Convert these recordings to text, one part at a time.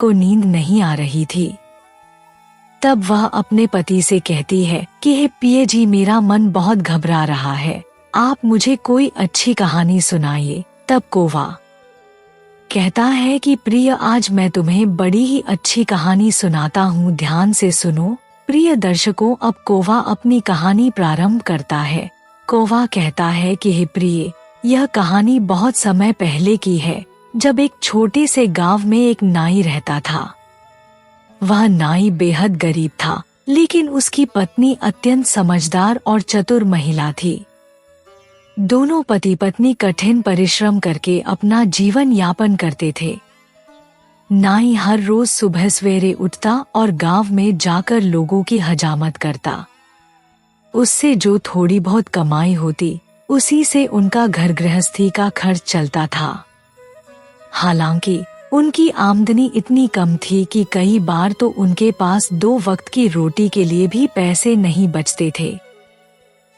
को नींद नहीं आ रही थी। तब वह अपने पति से कहती है कि हे पिए जी, मेरा मन बहुत घबरा रहा है, आप मुझे कोई अच्छी कहानी सुनाइए। तब कौवा कहता है कि प्रिय, आज मैं तुम्हें बड़ी ही अच्छी कहानी सुनाता हूँ, ध्यान से सुनो। प्रिय दर्शकों, अब कौवा अपनी कहानी प्रारंभ करता है। कौवा कहता है कि हे प्रिय, यह कहानी बहुत समय पहले की है, जब एक छोटे से गांव में एक नाई रहता था। वह नाई बेहद गरीब था, लेकिन उसकी पत्नी अत्यंत समझदार और चतुर महिला थी। दोनों पति पत्नी कठिन परिश्रम करके अपना जीवन यापन करते थे। नाई हर रोज सुबह सवेरे उठता और गांव में जाकर लोगों की हजामत करता। उससे जो थोड़ी बहुत कमाई होती, उसी से उनका घर गृहस्थी का खर्च चलता था। हालांकि उनकी आमदनी इतनी कम थी कि कई बार तो उनके पास 2 वक्त की रोटी के लिए भी पैसे नहीं बचते थे।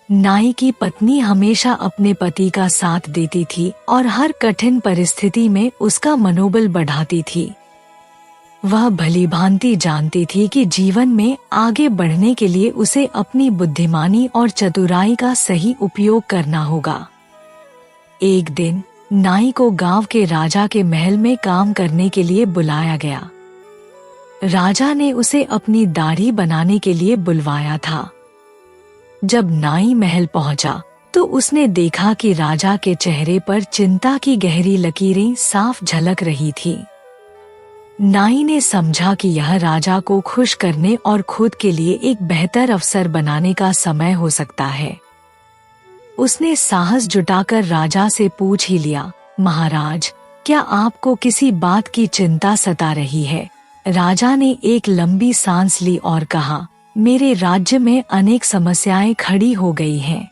नाई की पत्नी हमेशा अपने पति का साथ देती थी और हर कठिन परिस्थिति में उसका मनोबल बढ़ाती थी। वह भलीभांति जानती थी कि जीवन में आगे बढ़ने के लिए उसे अपनी बुद्धिमानी और चतुराई का सही उपयोग करना होगा। एक दिन नाई को गांव के राजा के महल में काम करने के लिए बुलाया गया। राजा ने उसे अपनी दाढ़ी बनाने के लिए बुलवाया था। जब नाई महल पहुंचा तो उसने देखा कि राजा के चेहरे पर चिंता की गहरी लकीरें साफ झलक रही थी। नाई ने समझा कि यह राजा को खुश करने और खुद के लिए एक बेहतर अवसर बनाने का समय हो सकता है। उसने साहस जुटाकर राजा से पूछ ही लिया, महाराज, क्या आपको किसी बात की चिंता सता रही है? राजा ने एक लंबी सांस ली और कहा, मेरे राज्य में अनेक समस्याएं खड़ी हो गई हैं।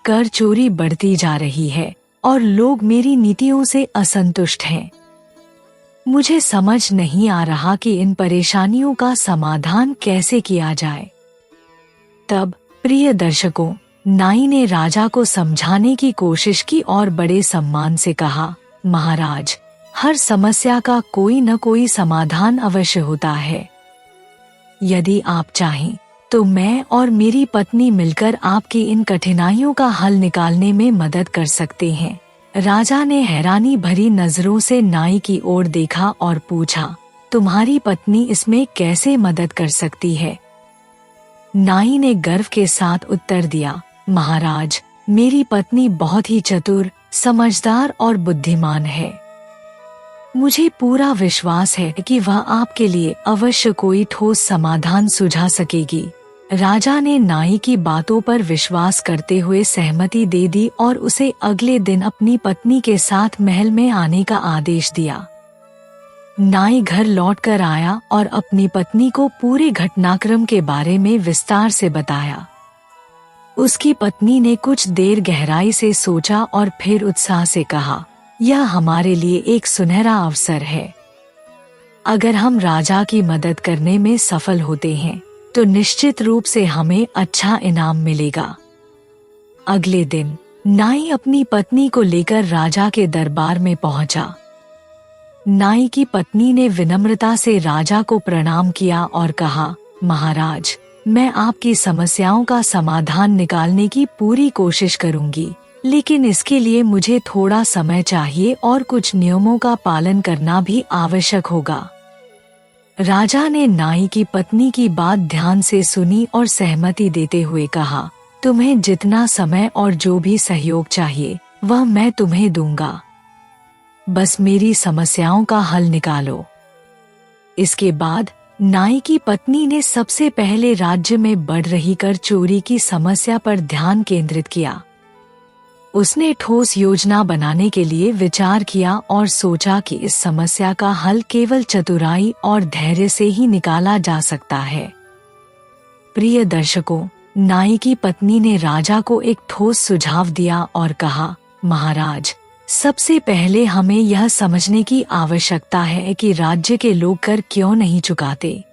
कर चोरी बढ़ती जा रही है और लोग मेरी नीतियों से असंतुष्ट हैं। मुझे समझ नहीं आ रहा कि इन परेशानियों का समाधान कैसे किया जाए। तब प्रिय दर्शकों, नाई ने राजा को समझाने की कोशिश की और बड़े सम्मान से कहा, महाराज, हर समस्या का कोई न कोई समाधान अवश्य होता है। यदि आप चाहें तो मैं और मेरी पत्नी मिलकर आपकी इन कठिनाइयों का हल निकालने में मदद कर सकते हैं। राजा ने हैरानी भरी नजरों से नाई की ओर देखा और पूछा, तुम्हारी पत्नी इसमें कैसे मदद कर सकती है? नाई ने गर्व के साथ उत्तर दिया, महाराज, मेरी पत्नी बहुत ही चतुर, समझदार और बुद्धिमान है। मुझे पूरा विश्वास है कि वह आपके लिए अवश्य कोई ठोस समाधान सुझा सकेगी। राजा ने नाई की बातों पर विश्वास करते हुए सहमति दे दी और उसे अगले दिन अपनी पत्नी के साथ महल में आने का आदेश दिया। नाई घर लौटकर आया और अपनी पत्नी को पूरे घटनाक्रम के बारे में विस्तार से बताया। उसकी पत्नी ने कुछ देर गहराई से सोचा और फिर उत्साह से कहा, यह हमारे लिए एक सुनहरा अवसर है। अगर हम राजा की मदद करने में सफल होते हैं तो निश्चित रूप से हमें अच्छा इनाम मिलेगा। अगले दिन नाई अपनी पत्नी को लेकर राजा के दरबार में पहुंचा। नाई की पत्नी ने विनम्रता से राजा को प्रणाम किया और कहा, महाराज, मैं आपकी समस्याओं का समाधान निकालने की पूरी कोशिश करूंगी, लेकिन इसके लिए मुझे थोड़ा समय चाहिए और कुछ नियमों का पालन करना भी आवश्यक होगा। राजा ने नाई की पत्नी की बात ध्यान से सुनी और सहमति देते हुए कहा, तुम्हें जितना समय और जो भी सहयोग चाहिए वह मैं तुम्हें दूंगा। बस मेरी समस्याओं का हल निकालो। इसके बाद नाई की पत्नी ने सबसे पहले राज्य में बढ़ रही कर चोरी की समस्या पर ध्यान केंद्रित किया। उसने ठोस योजना बनाने के लिए विचार किया और सोचा कि इस समस्या का हल केवल चतुराई और धैर्य से ही निकाला जा सकता है। प्रिय दर्शकों, नाई की पत्नी ने राजा को एक ठोस सुझाव दिया और कहा, महाराज, सबसे पहले हमें यह समझने की आवश्यकता है कि राज्य के लोग कर क्यों नहीं चुकाते।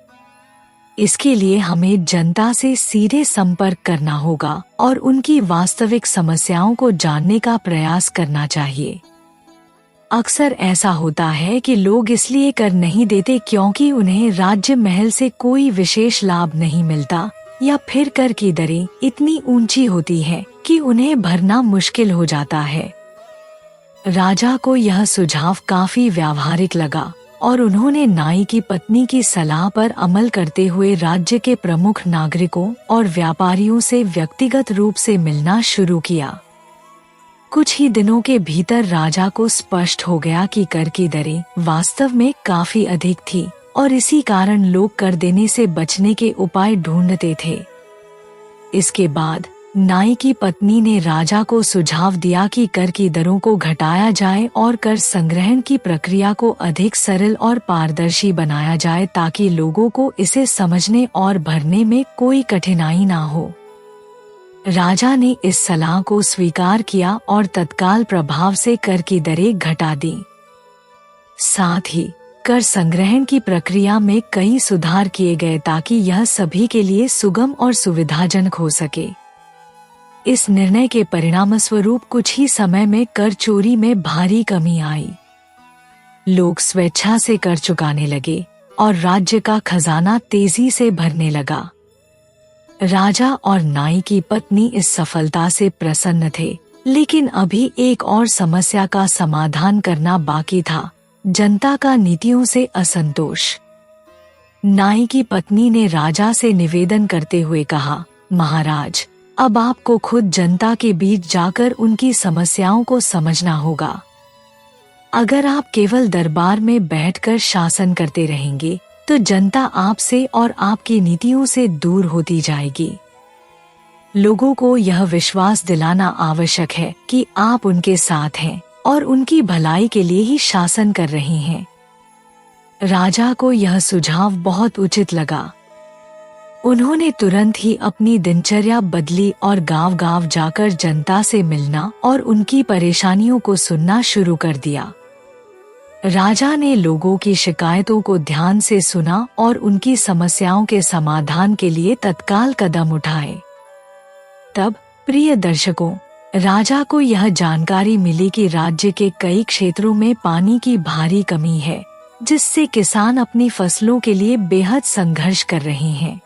इसके लिए हमें जनता से सीधे संपर्क करना होगा और उनकी वास्तविक समस्याओं को जानने का प्रयास करना चाहिए। अक्सर ऐसा होता है कि लोग इसलिए कर नहीं देते क्योंकि उन्हें राज्य महल से कोई विशेष लाभ नहीं मिलता, या फिर कर की दरें इतनी ऊंची होती है कि उन्हें भरना मुश्किल हो जाता है। राजा को यह सुझाव काफी व्यावहारिक लगा और उन्होंने नाई की पत्नी की सलाह पर अमल करते हुए राज्य के प्रमुख नागरिकों और व्यापारियों से व्यक्तिगत रूप से मिलना शुरू किया। कुछ ही दिनों के भीतर राजा को स्पष्ट हो गया कि कर की दरें वास्तव में काफी अधिक थी और इसी कारण लोग कर देने से बचने के उपाय ढूंढते थे। इसके बाद नाई की पत्नी ने राजा को सुझाव दिया कि कर की दरों को घटाया जाए और कर संग्रहण की प्रक्रिया को अधिक सरल और पारदर्शी बनाया जाए ताकि लोगों को इसे समझने और भरने में कोई कठिनाई ना हो। राजा ने इस सलाह को स्वीकार किया और तत्काल प्रभाव से कर की दरें घटा दी। साथ ही कर संग्रहण की प्रक्रिया में कई सुधार किए गए ताकि यह सभी के लिए सुगम और सुविधाजनक हो सके। इस निर्णय के परिणामस्वरूप कुछ ही समय में कर चोरी में भारी कमी आई। लोग स्वेच्छा से कर चुकाने लगे और राज्य का खजाना तेजी से भरने लगा। राजा और नाई की पत्नी इस सफलता से प्रसन्न थे, लेकिन अभी एक और समस्या का समाधान करना बाकी था, जनता का नीतियों से असंतोष। नाई की पत्नी ने राजा से निवेदन करते हुए कहा, महाराज, अब आपको खुद जनता के बीच जाकर उनकी समस्याओं को समझना होगा। अगर आप केवल दरबार में बैठकर शासन करते रहेंगे तो जनता आपसे और आपकी नीतियों से दूर होती जाएगी। लोगों को यह विश्वास दिलाना आवश्यक है कि आप उनके साथ हैं और उनकी भलाई के लिए ही शासन कर रहे हैं। राजा को यह सुझाव बहुत उचित लगा। उन्होंने तुरंत ही अपनी दिनचर्या बदली और गांव-गांव जाकर जनता से मिलना और उनकी परेशानियों को सुनना शुरू कर दिया। राजा ने लोगों की शिकायतों को ध्यान से सुना और उनकी समस्याओं के समाधान के लिए तत्काल कदम उठाए। तब प्रिय दर्शकों, राजा को यह जानकारी मिली कि राज्य के कई क्षेत्रों में पानी की भारी कमी है, जिससे किसान अपनी फसलों के लिए बेहद संघर्ष कर रहे हैं।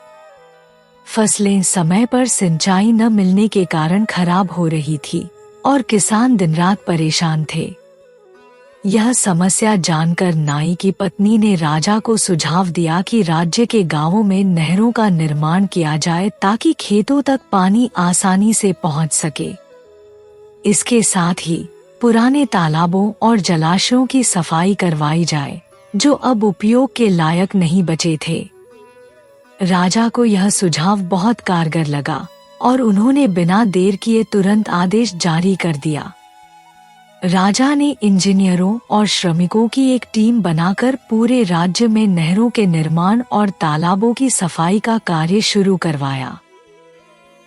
फसलें समय पर सिंचाई न मिलने के कारण खराब हो रही थी और किसान दिन रात परेशान थे। यह समस्या जानकर नाई की पत्नी ने राजा को सुझाव दिया कि राज्य के गांवों में नहरों का निर्माण किया जाए ताकि खेतों तक पानी आसानी से पहुंच सके। इसके साथ ही पुराने तालाबों और जलाशयों की सफाई करवाई जाए, जो अब उपयोग के लायक नहीं बचे थे। राजा को यह सुझाव बहुत कारगर लगा और उन्होंने बिना देर किए तुरंत आदेश जारी कर दिया। राजा ने इंजीनियरों और श्रमिकों की एक टीम बनाकर पूरे राज्य में नहरों के निर्माण और तालाबों की सफाई का कार्य शुरू करवाया।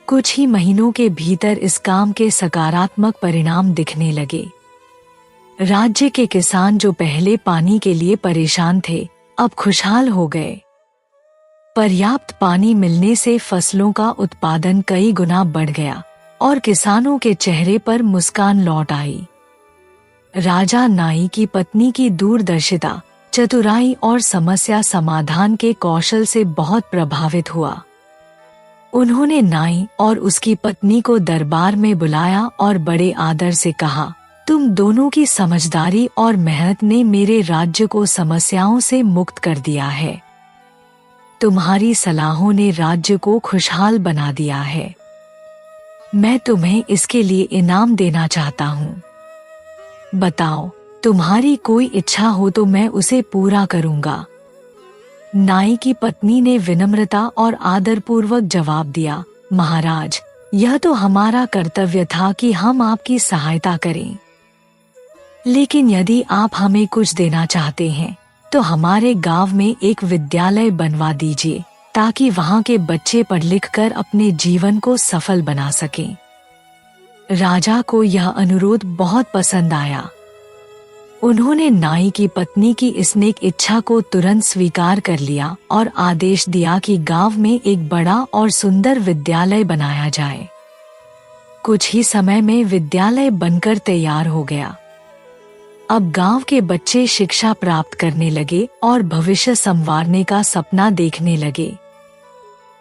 कुछ ही महीनों के भीतर इस काम के सकारात्मक परिणाम दिखने लगे। राज्य के किसान जो पहले पानी के लिए परेशान थे, अब खुशहाल हो गए। पर्याप्त पानी मिलने से फसलों का उत्पादन कई गुना बढ़ गया और किसानों के चेहरे पर मुस्कान लौट आई। राजा नाई की पत्नी की दूरदर्शिता, चतुराई और समस्या समाधान के कौशल से बहुत प्रभावित हुआ। उन्होंने नाई और उसकी पत्नी को दरबार में बुलाया और बड़े आदर से कहा, तुम दोनों की समझदारी और मेहनत ने मेरे राज्य को समस्याओं से मुक्त कर दिया है। तुम्हारी सलाहों ने राज्य को खुशहाल बना दिया है। मैं तुम्हें इसके लिए इनाम देना चाहता हूँ। बताओ, तुम्हारी कोई इच्छा हो तो मैं उसे पूरा करूँगा। नाई की पत्नी ने विनम्रता और आदरपूर्वक जवाब दिया, महाराज, यह तो हमारा कर्तव्य था कि हम आपकी सहायता करें। लेकिन यदि आप हमें कुछ देना चाहते हैं तो हमारे गांव में एक विद्यालय बनवा दीजिए ताकि वहां के बच्चे पढ़ लिख कर अपने जीवन को सफल बना सकें। राजा को यह अनुरोध बहुत पसंद आया। उन्होंने नाई की पत्नी की इस नेक इच्छा को तुरंत स्वीकार कर लिया और आदेश दिया कि गांव में एक बड़ा और सुंदर विद्यालय बनाया जाए। कुछ ही समय में विद्यालय बनकर तैयार हो गया। अब गांव के बच्चे शिक्षा प्राप्त करने लगे और भविष्य संवारने का सपना देखने लगे।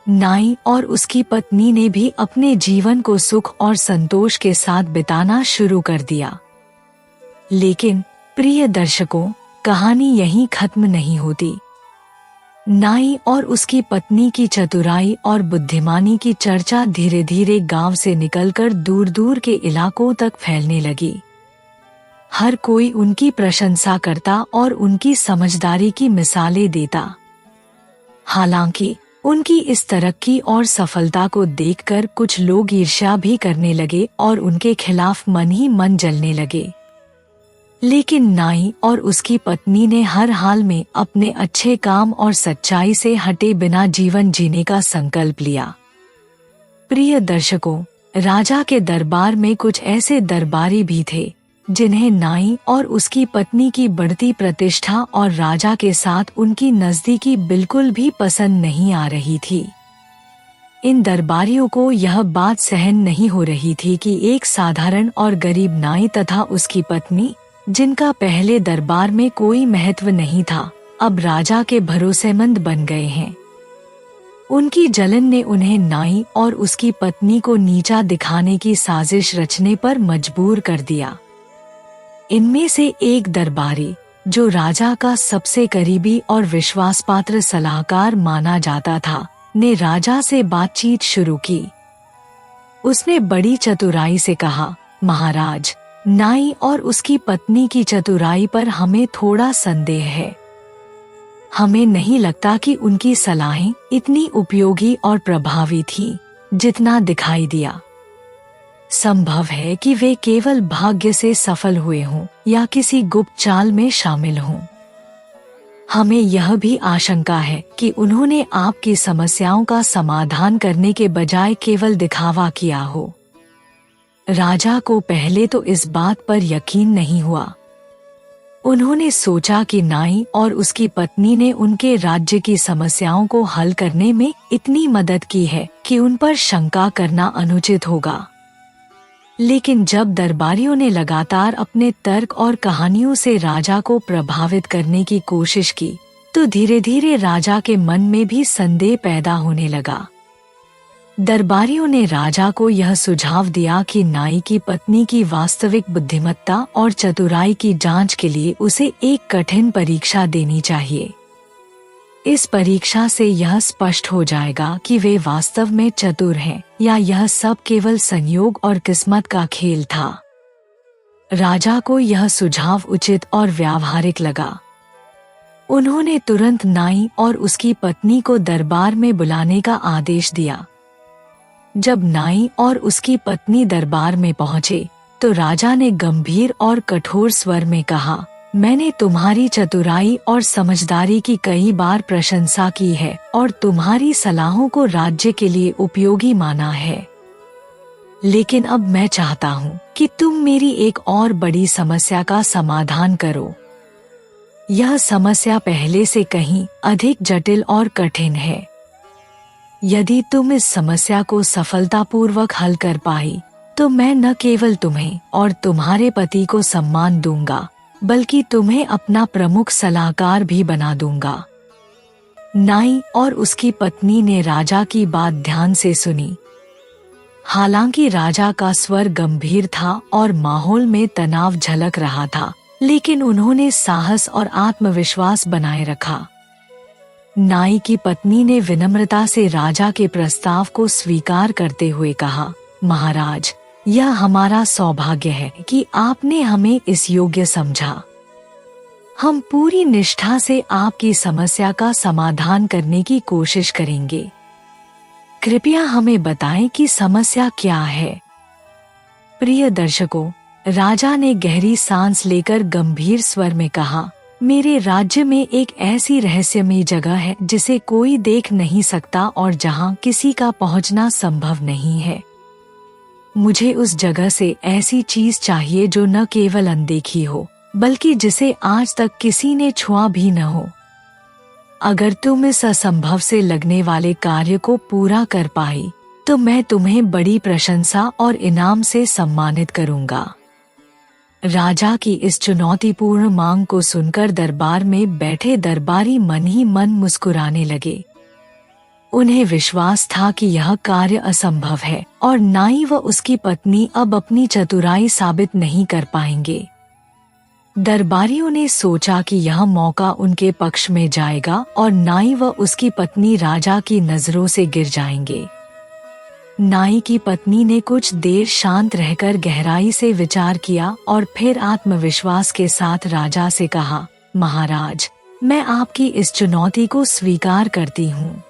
नाई और उसकी पत्नी ने भी अपने जीवन को सुख और संतोष के साथ बिताना शुरू कर दिया। लेकिन प्रिय दर्शकों, कहानी यहीं खत्म नहीं होती। नाई और उसकी पत्नी की चतुराई और बुद्धिमानी की चर्चा धीरे धीरे गांव से निकलकर दूर दूर के इलाकों तक फैलने लगी। हर कोई उनकी प्रशंसा करता और उनकी समझदारी की मिसालें देता। हालांकि उनकी इस तरक्की और सफलता को देखकर कुछ लोग ईर्ष्या भी करने लगे और उनके खिलाफ मन ही मन जलने लगे। लेकिन नाई और उसकी पत्नी ने हर हाल में अपने अच्छे काम और सच्चाई से हटे बिना जीवन जीने का संकल्प लिया। प्रिय दर्शकों, राजा के दरबार में कुछ ऐसे दरबारी भी थे जिन्हें नाई और उसकी पत्नी की बढ़ती प्रतिष्ठा और राजा के साथ उनकी नजदीकी बिल्कुल भी पसंद नहीं आ रही थी। इन दरबारियों को यह बात सहन नहीं हो रही थी कि एक साधारण और गरीब नाई तथा उसकी पत्नी, जिनका पहले दरबार में कोई महत्व नहीं था, अब राजा के भरोसेमंद बन गए हैं। उनकी जलन ने उन्हें नाई और उसकी पत्नी को नीचा दिखाने की साजिश रचने पर मजबूर कर दिया। इनमें से एक दरबारी, जो राजा का सबसे करीबी और विश्वासपात्र सलाहकार माना जाता था, ने राजा से बातचीत शुरू की। उसने बड़ी चतुराई से कहा, महाराज, नाई और उसकी पत्नी की चतुराई पर हमें थोड़ा संदेह है। हमें नहीं लगता कि उनकी सलाहें इतनी उपयोगी और प्रभावी थीं, जितना दिखाई दिया। संभव है कि वे केवल भाग्य से सफल हुए हों या किसी गुप्त चाल में शामिल हों। हमें यह भी आशंका है कि उन्होंने आपकी समस्याओं का समाधान करने के बजाय केवल दिखावा किया हो। राजा को पहले तो इस बात पर यकीन नहीं हुआ। उन्होंने सोचा कि नाई और उसकी पत्नी ने उनके राज्य की समस्याओं को हल करने में इतनी मदद की है कि उन पर शंका करना अनुचित होगा। लेकिन जब दरबारियों ने लगातार अपने तर्क और कहानियों से राजा को प्रभावित करने की कोशिश की, तो धीरे धीरे राजा के मन में भी संदेह पैदा होने लगा। दरबारियों ने राजा को यह सुझाव दिया कि नाई की पत्नी की वास्तविक बुद्धिमत्ता और चतुराई की जांच के लिए उसे एक कठिन परीक्षा देनी चाहिए। इस परीक्षा से यह स्पष्ट हो जाएगा कि वे वास्तव में चतुर हैं या यह सब केवल संयोग और किस्मत का खेल था। राजा को यह सुझाव उचित और व्यावहारिक लगा। उन्होंने तुरंत नाई और उसकी पत्नी को दरबार में बुलाने का आदेश दिया। जब नाई और उसकी पत्नी दरबार में पहुंचे, तो राजा ने गंभीर और कठोर स्वर में कहा, मैंने तुम्हारी चतुराई और समझदारी की कई बार प्रशंसा की है और तुम्हारी सलाहों को राज्य के लिए उपयोगी माना है। लेकिन अब मैं चाहता हूँ कि तुम मेरी एक और बड़ी समस्या का समाधान करो। यह समस्या पहले से कहीं अधिक जटिल और कठिन है। यदि तुम इस समस्या को सफलतापूर्वक हल कर पाई, तो मैं न केवल तुम्हें और तुम्हारे पति को सम्मान दूंगा, बल्कि तुम्हें अपना प्रमुख सलाहकार भी बना दूंगा। नाई और उसकी पत्नी ने राजा की बात ध्यान से सुनी। हालांकि राजा का स्वर गंभीर था और माहौल में तनाव झलक रहा था, लेकिन उन्होंने साहस और आत्मविश्वास बनाए रखा। नाई की पत्नी ने विनम्रता से राजा के प्रस्ताव को स्वीकार करते हुए कहा, महाराज, यह हमारा सौभाग्य है कि आपने हमें इस योग्य समझा। हम पूरी निष्ठा से आपकी समस्या का समाधान करने की कोशिश करेंगे। कृपया हमें बताएं कि समस्या क्या है। प्रिय दर्शकों, राजा ने गहरी सांस लेकर गंभीर स्वर में कहा, मेरे राज्य में एक ऐसी रहस्यमयी जगह है जिसे कोई देख नहीं सकता और जहां किसी का पहुंचना संभव नहीं है। मुझे उस जगह से ऐसी चीज चाहिए जो न केवल अनदेखी हो, बल्कि जिसे आज तक किसी ने छुआ भी न हो। अगर तुम इस असंभव से लगने वाले कार्य को पूरा कर पाई, तो मैं तुम्हें बड़ी प्रशंसा और इनाम से सम्मानित करूंगा। राजा की इस चुनौतीपूर्ण मांग को सुनकर दरबार में बैठे दरबारी मन ही मन मुस्कुराने लगे। उन्हें विश्वास था कि यह कार्य असंभव है और नाई व उसकी पत्नी अब अपनी चतुराई साबित नहीं कर पाएंगे। दरबारियों ने सोचा कि यह मौका उनके पक्ष में जाएगा और नाई व उसकी पत्नी राजा की नजरों से गिर जाएंगे। नाई की पत्नी ने कुछ देर शांत रहकर गहराई से विचार किया और फिर आत्मविश्वास के साथ राजा से कहा, महाराज, मैं आपकी इस चुनौती को स्वीकार करती हूँ,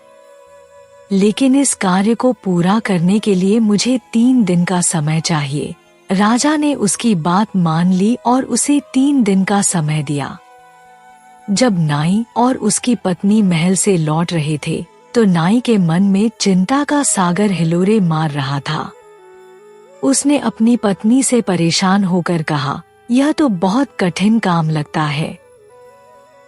लेकिन इस कार्य को पूरा करने के लिए मुझे 3 दिन का समय चाहिए। राजा ने उसकी बात मान ली और उसे 3 दिन का समय दिया। जब नाई और उसकी पत्नी महल से लौट रहे थे तो नाई के मन में चिंता का सागर हिलोरे मार रहा था। उसने अपनी पत्नी से परेशान होकर कहा, यह तो बहुत कठिन काम लगता है।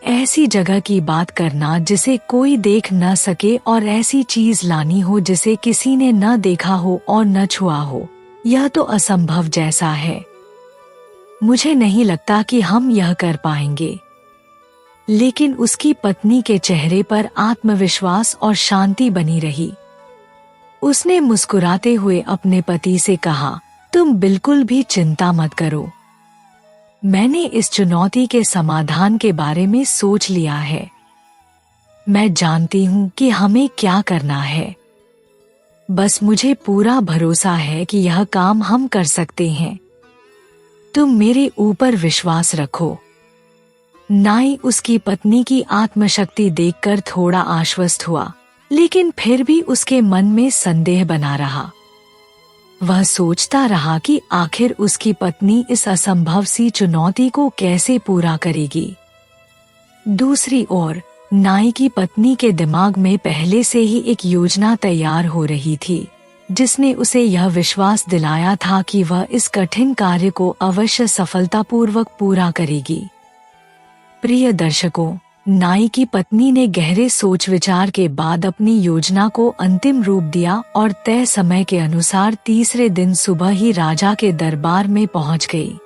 ऐसी जगह की बात करना जिसे कोई देख न सके और ऐसी चीज लानी हो जिसे किसी ने न देखा हो और न छुआ हो, यह तो असंभव जैसा है। मुझे नहीं लगता कि हम यह कर पाएंगे। लेकिन उसकी पत्नी के चेहरे पर आत्मविश्वास और शांति बनी रही। उसने मुस्कुराते हुए अपने पति से कहा, तुम बिल्कुल भी चिंता मत करो। मैंने इस चुनौती के समाधान के बारे में सोच लिया है। मैं जानती हूँ कि हमें क्या करना है। बस मुझे पूरा भरोसा है कि यह काम हम कर सकते हैं। तुम मेरे ऊपर विश्वास रखो। नाई उसकी पत्नी की आत्मशक्ति देखकर थोड़ा आश्वस्त हुआ, लेकिन फिर भी उसके मन में संदेह बना रहा। वह सोचता रहा कि आखिर उसकी पत्नी इस असंभव सी चुनौती को कैसे पूरा करेगी। दूसरी ओर नाई की पत्नी के दिमाग में पहले से ही एक योजना तैयार हो रही थी, जिसने उसे यह विश्वास दिलाया था कि वह इस कठिन कार्य को अवश्य सफलतापूर्वक पूरा करेगी। प्रिय दर्शकों, नाई की पत्नी ने गहरे सोच विचार के बाद अपनी योजना को अंतिम रूप दिया और तय समय के अनुसार तीसरे दिन सुबह ही राजा के दरबार में पहुंच गई।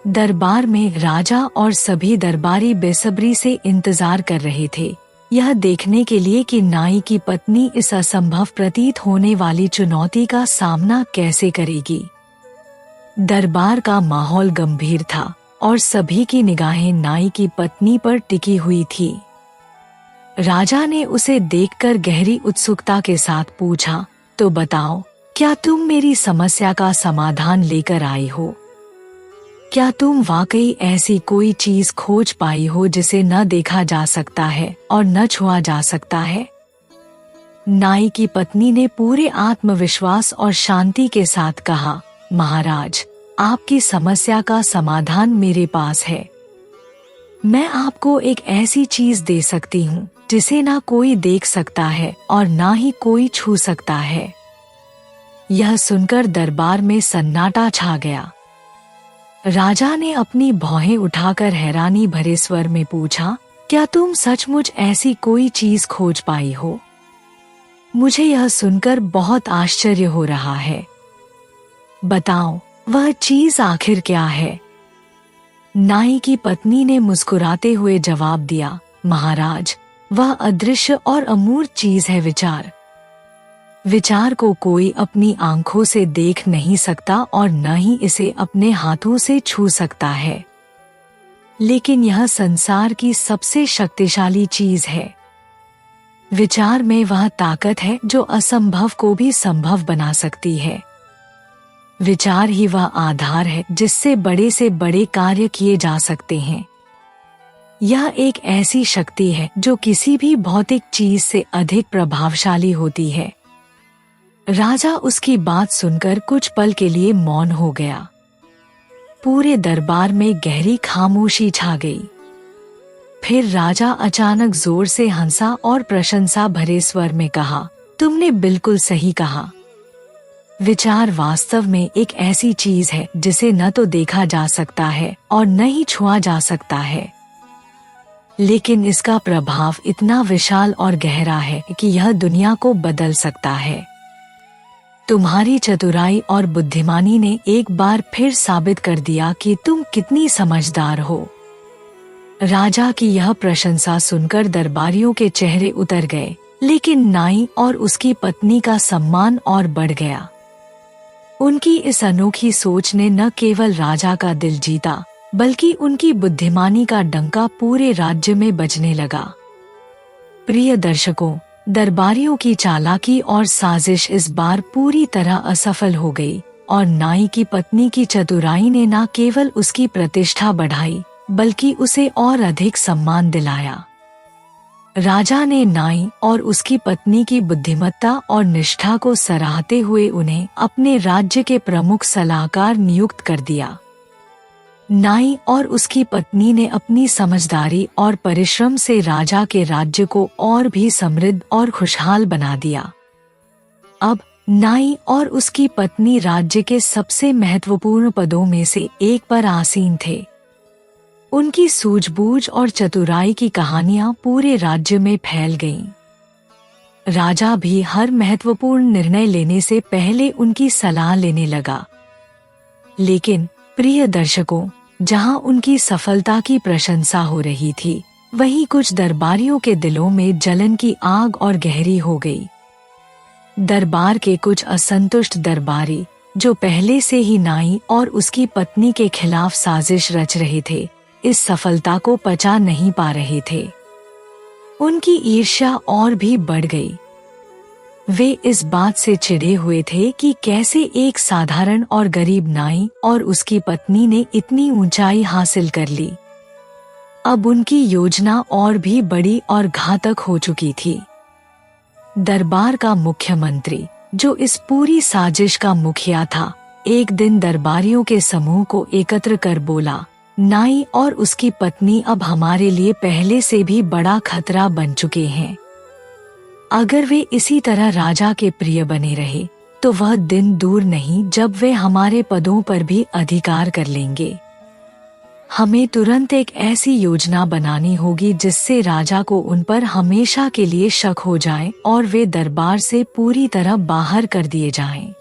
दरबार में राजा और सभी दरबारी बेसब्री से इंतजार कर रहे थे, यह देखने के लिए कि नाई की पत्नी इस असंभव प्रतीत होने वाली चुनौती का सामना कैसे करेगी। दरबार का माहौल गंभीर था और सभी की निगाहें नाई की पत्नी पर टिकी हुई थी। राजा ने उसे देखकर गहरी उत्सुकता के साथ पूछा, तो बताओ, क्या तुम मेरी समस्या का समाधान लेकर आई हो? क्या तुम वाकई ऐसी कोई चीज खोज पाई हो जिसे न देखा जा सकता है और न छुआ जा सकता है? नाई की पत्नी ने पूरे आत्मविश्वास और शांति के साथ कहा, महाराज, आपकी समस्या का समाधान मेरे पास है। मैं आपको एक ऐसी चीज दे सकती हूँ जिसे ना कोई देख सकता है और ना ही कोई छू सकता है। यह सुनकर दरबार में सन्नाटा छा गया। राजा ने अपनी भौहें उठाकर हैरानी भरे स्वर में पूछा, क्या तुम सचमुच ऐसी कोई चीज खोज पाई हो? मुझे यह सुनकर बहुत आश्चर्य हो रहा है। बताओ, वह चीज आखिर क्या है? नाई की पत्नी ने मुस्कुराते हुए जवाब दिया, महाराज, वह अदृश्य और अमूर्त चीज है विचार। विचार को कोई अपनी आंखों से देख नहीं सकता और न ही इसे अपने हाथों से छू सकता है, लेकिन यह संसार की सबसे शक्तिशाली चीज है। विचार में वह ताकत है जो असंभव को भी संभव बना सकती है। विचार ही वह आधार है जिससे बड़े से बड़े कार्य किए जा सकते हैं। यह एक ऐसी शक्ति है जो किसी भी भौतिक चीज से अधिक प्रभावशाली होती है। राजा उसकी बात सुनकर कुछ पल के लिए मौन हो गया। पूरे दरबार में गहरी खामोशी छा गई। फिर राजा अचानक जोर से हंसा और प्रशंसा भरे स्वर में कहा, तुमने बिल्कुल सही कहा। विचार वास्तव में एक ऐसी चीज है जिसे न तो देखा जा सकता है और न ही छुआ जा सकता है, लेकिन इसका प्रभाव इतना विशाल और गहरा है कि यह दुनिया को बदल सकता है। तुम्हारी चतुराई और बुद्धिमानी ने एक बार फिर साबित कर दिया कि तुम कितनी समझदार हो। राजा की यह प्रशंसा सुनकर दरबारियों के चेहरे उतर गए, लेकिन नाई और उसकी पत्नी का सम्मान और बढ़ गया। उनकी इस अनोखी सोच ने न केवल राजा का दिल जीता, बल्कि उनकी बुद्धिमानी का डंका पूरे राज्य में बजने लगा। प्रिय दर्शकों, दरबारियों की चालाकी और साजिश इस बार पूरी तरह असफल हो गई और नाई की पत्नी की चतुराई ने न केवल उसकी प्रतिष्ठा बढ़ाई, बल्कि उसे और अधिक सम्मान दिलाया। राजा ने नाई और उसकी पत्नी की बुद्धिमत्ता और निष्ठा को सराहते हुए उन्हें अपने राज्य के प्रमुख सलाहकार नियुक्त कर दिया। नाई और उसकी पत्नी ने अपनी समझदारी और परिश्रम से राजा के राज्य को और भी समृद्ध और खुशहाल बना दिया। अब नाई और उसकी पत्नी राज्य के सबसे महत्वपूर्ण पदों में से एक पर आसीन थे। उनकी सूझबूझ और चतुराई की कहानियां पूरे राज्य में फैल गईं। राजा भी हर महत्वपूर्ण निर्णय लेने से पहले उनकी सलाह लेने लगा। लेकिन प्रिय दर्शकों, जहां उनकी सफलता की प्रशंसा हो रही थी, वहीं कुछ दरबारियों के दिलों में जलन की आग और गहरी हो गई। दरबार के कुछ असंतुष्ट दरबारी, जो पहले से ही नाई और उसकी पत्नी के खिलाफ साजिश रच रहे थे, इस सफलता को पचा नहीं पा रहे थे। उनकी ईर्ष्या और भी बढ़ गई। वे इस बात से चिढ़े हुए थे कि कैसे एक साधारण और गरीब नाई और उसकी पत्नी ने इतनी ऊंचाई हासिल कर ली। अब उनकी योजना और भी बड़ी और घातक हो चुकी थी। दरबार का मुख्यमंत्री, जो इस पूरी साजिश का मुखिया था, एक दिन दरबारियों के समूह को एकत्र कर बोला, नाई और उसकी पत्नी अब हमारे लिए पहले से भी बड़ा खतरा बन चुके हैं। अगर वे इसी तरह राजा के प्रिय बने रहे, तो वह दिन दूर नहीं जब वे हमारे पदों पर भी अधिकार कर लेंगे। हमें तुरंत एक ऐसी योजना बनानी होगी जिससे राजा को उन पर हमेशा के लिए शक हो जाए और वे दरबार से पूरी तरह बाहर कर दिए जाएं।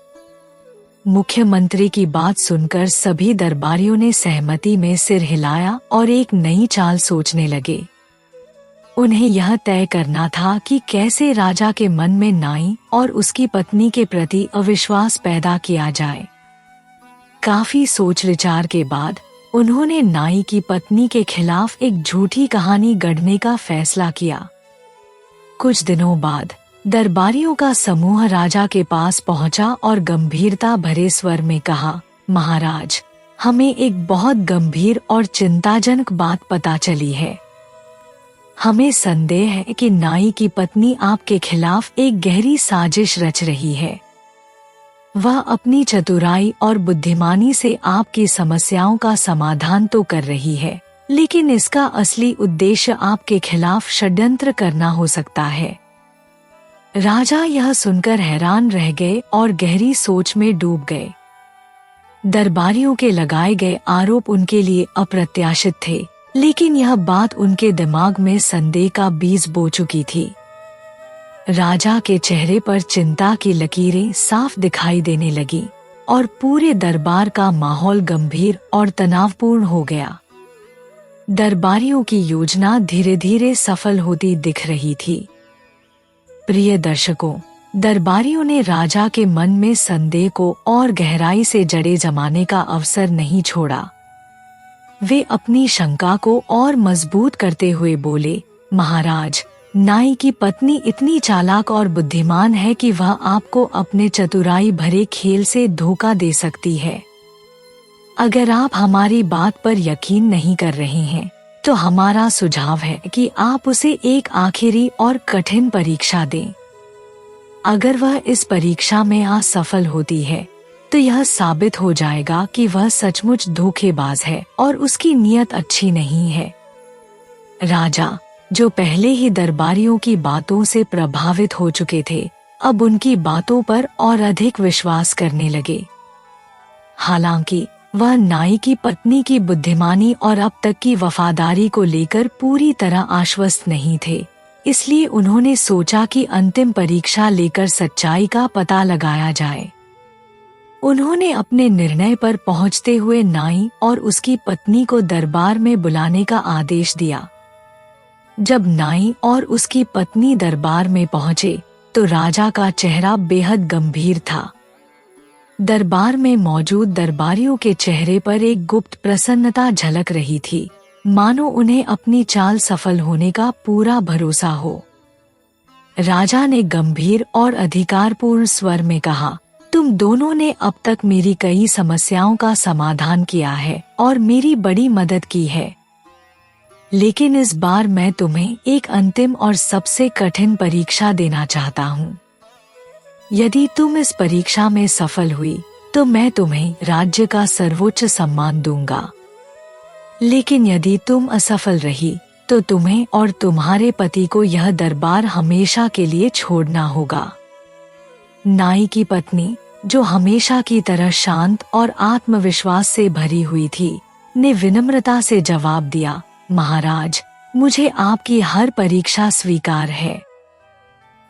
मुख्यमंत्री की बात सुनकर सभी दरबारियों ने सहमति में सिर हिलाया और एक नई चाल सोचने लगे। उन्हें यह तय करना था कि कैसे राजा के मन में नाई और उसकी पत्नी के प्रति अविश्वास पैदा किया जाए। काफी सोच विचार के बाद उन्होंने नाई की पत्नी के खिलाफ एक झूठी कहानी गढ़ने का फैसला किया। कुछ दिनों बाद दरबारियों का समूह राजा के पास पहुंचा और गंभीरता भरे स्वर में कहा, महाराज, हमें एक बहुत गंभीर और चिंताजनक बात पता चली है। हमें संदेह है कि नाई की पत्नी आपके खिलाफ एक गहरी साजिश रच रही है। वह अपनी चतुराई और बुद्धिमानी से आपकी समस्याओं का समाधान तो कर रही है, लेकिन इसका असली उद्देश्य आपके खिलाफ षड्यंत्र करना हो सकता है। राजा यह सुनकर हैरान रह गए और गहरी सोच में डूब गए। दरबारियों के लगाए गए आरोप उनके लिए अप्रत्याशित थे, लेकिन यह बात उनके दिमाग में संदेह का बीज बो चुकी थी। राजा के चेहरे पर चिंता की लकीरें साफ दिखाई देने लगी और पूरे दरबार का माहौल गंभीर और तनावपूर्ण हो गया। दरबारियों की योजना धीरे धीरे सफल होती दिख रही थी। प्रिय दर्शकों, दरबारियों ने राजा के मन में संदेह को और गहराई से जड़ें जमाने का अवसर नहीं छोड़ा। वे अपनी शंका को और मजबूत करते हुए बोले, महाराज, नाई की पत्नी इतनी चालाक और बुद्धिमान है कि वह आपको अपने चतुराई भरे खेल से धोखा दे सकती है। अगर आप हमारी बात पर यकीन नहीं कर रहे हैं, तो हमारा सुझाव है कि आप उसे एक आखिरी और कठिन परीक्षा दें। अगर वह इस परीक्षा में असफल होती है, तो यह साबित हो जाएगा कि वह सचमुच धोखेबाज है और उसकी नीयत अच्छी नहीं है। राजा, जो पहले ही दरबारियों की बातों से प्रभावित हो चुके थे, अब उनकी बातों पर और अधिक विश्वास करने लगे। हालांकि वह नाई की पत्नी की बुद्धिमानी और अब तक की वफादारी को लेकर पूरी तरह आश्वस्त नहीं थे, इसलिए उन्होंने सोचा कि अंतिम परीक्षा लेकर सच्चाई का पता लगाया जाए। उन्होंने अपने निर्णय पर पहुंचते हुए नाई और उसकी पत्नी को दरबार में बुलाने का आदेश दिया। जब नाई और उसकी पत्नी दरबार में पहुंचे तो राजा का चेहरा बेहद गंभीर था। दरबार में मौजूद दरबारियों के चेहरे पर एक गुप्त प्रसन्नता झलक रही थी, मानो उन्हें अपनी चाल सफल होने का पूरा भरोसा हो। राजा ने गंभीर और अधिकारपूर्ण स्वर में कहा, तुम दोनों ने अब तक मेरी कई समस्याओं का समाधान किया है और मेरी बड़ी मदद की है, लेकिन इस बार मैं तुम्हें एक अंतिम और सबसे कठिन परीक्षा देना चाहता हूँ। यदि तुम इस परीक्षा में सफल हुई तो मैं तुम्हें राज्य का सर्वोच्च सम्मान दूंगा, लेकिन यदि तुम असफल रही तो तुम्हें और तुम्हारे पति को यह दरबार हमेशा के लिए छोड़ना होगा। नाई की पत्नी, जो हमेशा की तरह शांत और आत्मविश्वास से भरी हुई थी, ने विनम्रता से जवाब दिया, महाराज, मुझे आपकी हर परीक्षा स्वीकार है।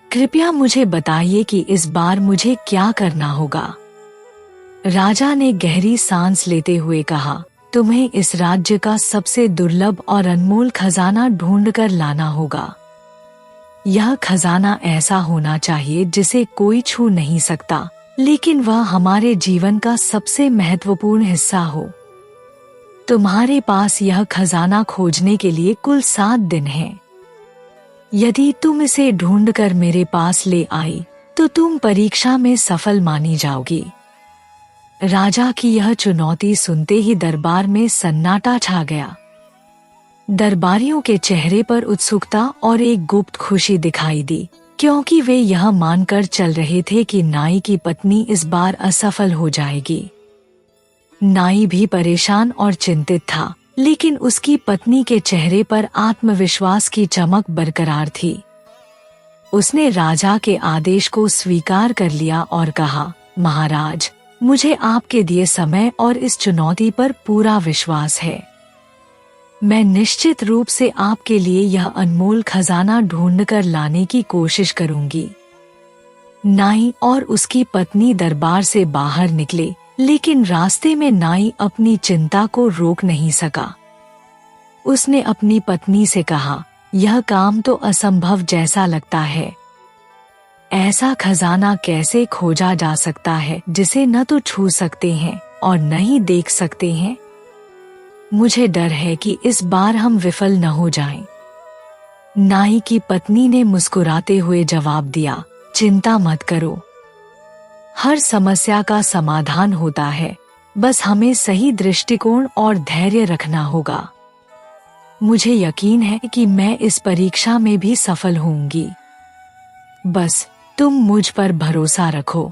कृपया मुझे बताइए कि इस बार मुझे क्या करना होगा। राजा ने गहरी सांस लेते हुए कहा, तुम्हें इस राज्य का सबसे दुर्लभ और अनमोल खजाना ढूंढकर लाना होगा। यह खजाना ऐसा होना चाहिए जिसे कोई छू नहीं सकता, लेकिन वह हमारे जीवन का सबसे महत्वपूर्ण हिस्सा हो। तुम्हारे पास यह खजाना खोजने के लिए कुल 7 दिन हैं। यदि तुम इसे ढूंढकर मेरे पास ले आई तो तुम परीक्षा में सफल मानी जाओगी। राजा की यह चुनौती सुनते ही दरबार में सन्नाटा छा गया। दरबारियों के चेहरे पर उत्सुकता और एक गुप्त खुशी दिखाई दी, क्योंकि वे यह मानकर चल रहे थे कि नाई की पत्नी इस बार असफल हो जाएगी। नाई भी परेशान और चिंतित था, लेकिन उसकी पत्नी के चेहरे पर आत्मविश्वास की चमक बरकरार थी। उसने राजा के आदेश को स्वीकार कर लिया और कहा, महाराज, मुझे आपके दिए समय और इस चुनौती पर पूरा विश्वास है। मैं निश्चित रूप से आपके लिए यह अनमोल खजाना ढूंढकर लाने की कोशिश करूंगी। नाई और उसकी पत्नी दरबार से बाहर निकले, लेकिन रास्ते में नाई अपनी चिंता को रोक नहीं सका। उसने अपनी पत्नी से कहा, यह काम तो असंभव जैसा लगता है। ऐसा खजाना कैसे खोजा जा सकता है जिसे न तो छू सकते हैं और न ही देख सकते हैं। मुझे डर है कि इस बार हम विफल न हो जाएं। नाई की पत्नी ने मुस्कुराते हुए जवाब दिया, चिंता मत करो, हर समस्या का समाधान होता है, बस हमें सही दृष्टिकोण और धैर्य रखना होगा। मुझे यकीन है कि मैं इस परीक्षा में भी सफल होऊंगी। बस तुम मुझ पर भरोसा रखो।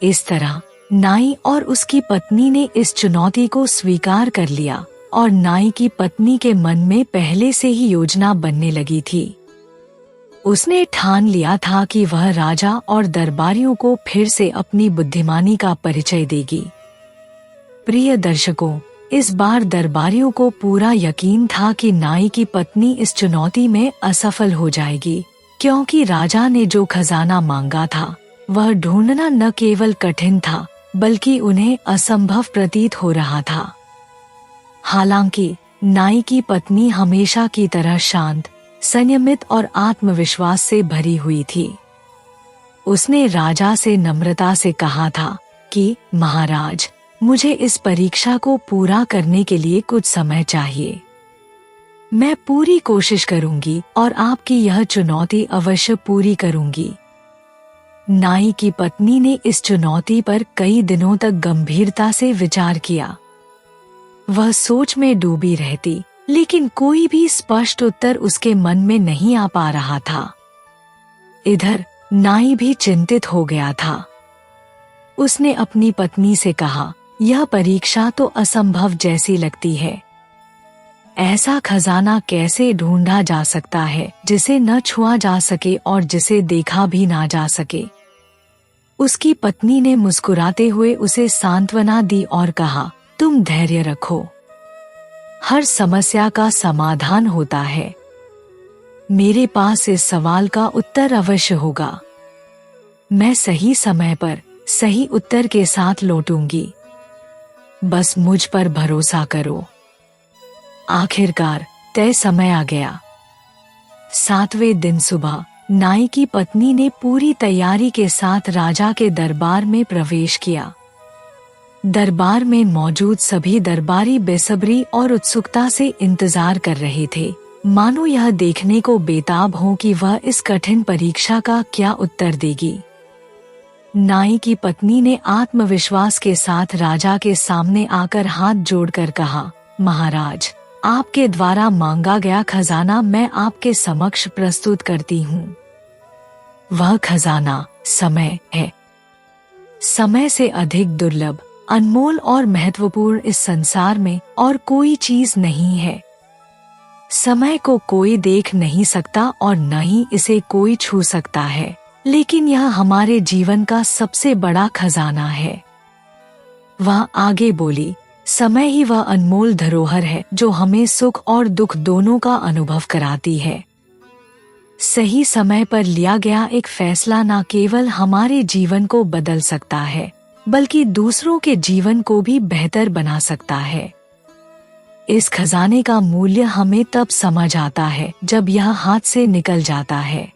इस तरह नाई और उसकी पत्नी ने इस चुनौती को स्वीकार कर लिया और नाई की पत्नी के मन में पहले से ही योजना बनने लगी थी। उसने ठान लिया था कि वह राजा और दरबारियों को फिर से अपनी बुद्धिमानी का परिचय देगी। प्रिय दर्शकों, इस बार दरबारियों को पूरा यकीन था कि नाई की पत्नी इस चुनौती में असफल हो जाएगी, क्योंकि राजा ने जो खजाना मांगा था वह ढूंढना न केवल कठिन था बल्कि उन्हें असंभव प्रतीत हो रहा था। हालांकि नाई की पत्नी हमेशा की तरह शांत, संयमित और आत्मविश्वास से भरी हुई थी। उसने राजा से नम्रता से कहा था कि महाराज, मुझे इस परीक्षा को पूरा करने के लिए कुछ समय चाहिए। मैं पूरी कोशिश करूंगी और आपकी यह चुनौती अवश्य पूरी करूंगी। नाई की पत्नी ने इस चुनौती पर कई दिनों तक गंभीरता से विचार किया। वह सोच में डूबी रहती, लेकिन कोई भी स्पष्ट उत्तर उसके मन में नहीं आ पा रहा था। इधर नाई भी चिंतित हो गया था। उसने अपनी पत्नी से कहा, यह परीक्षा तो असंभव जैसी लगती है। ऐसा खजाना कैसे ढूंढा जा सकता है जिसे न छुआ जा सके और जिसे देखा भी ना जा सके। उसकी पत्नी ने मुस्कुराते हुए उसे सांत्वना दी और कहा, तुम धैर्य रखो, हर समस्या का समाधान होता है। मेरे पास इस सवाल का उत्तर अवश्य होगा। मैं सही समय पर सही उत्तर के साथ लौटूंगी। बस मुझ पर भरोसा करो। आखिरकार तय समय आ गया। 7वें दिन सुबह नाई की पत्नी ने पूरी तैयारी के साथ राजा के दरबार में प्रवेश किया। दरबार में मौजूद सभी दरबारी बेसब्री और उत्सुकता से इंतजार कर रहे थे, मानो यह देखने को बेताब हों कि वह इस कठिन परीक्षा का क्या उत्तर देगी। नाई की पत्नी ने आत्मविश्वास के साथ राजा के सामने आकर हाथ जोड़कर कहा, महाराज, आपके द्वारा मांगा गया खजाना मैं आपके समक्ष प्रस्तुत करती हूँ। वह खजाना समय है। समय से अधिक दुर्लभ, अनमोल और महत्वपूर्ण इस संसार में और कोई चीज नहीं है। समय को कोई देख नहीं सकता और न ही इसे कोई छू सकता है, लेकिन यह हमारे जीवन का सबसे बड़ा खजाना है। वह आगे बोली, समय ही वह अनमोल धरोहर है जो हमें सुख और दुख दोनों का अनुभव कराती है। सही समय पर लिया गया एक फैसला न केवल हमारे जीवन को बदल सकता है, बल्कि दूसरों के जीवन को भी बेहतर बना सकता है। इस खजाने का मूल्य हमें तब समझ आता है जब यह हाथ से निकल जाता है।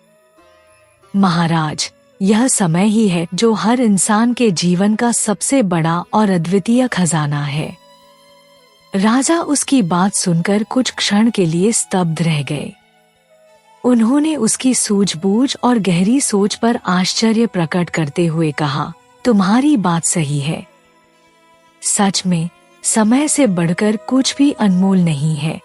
महाराज, यह समय ही है जो हर इंसान के जीवन का सबसे बड़ा और अद्वितीय खजाना है। राजा उसकी बात सुनकर कुछ क्षण के लिए स्तब्ध रह गए। उन्होंने उसकी सूझबूझ और गहरी सोच पर आश्चर्य प्रकट करते हुए कहा, तुम्हारी बात सही है। सच में समय से बढ़कर कुछ भी अनमोल नहीं है।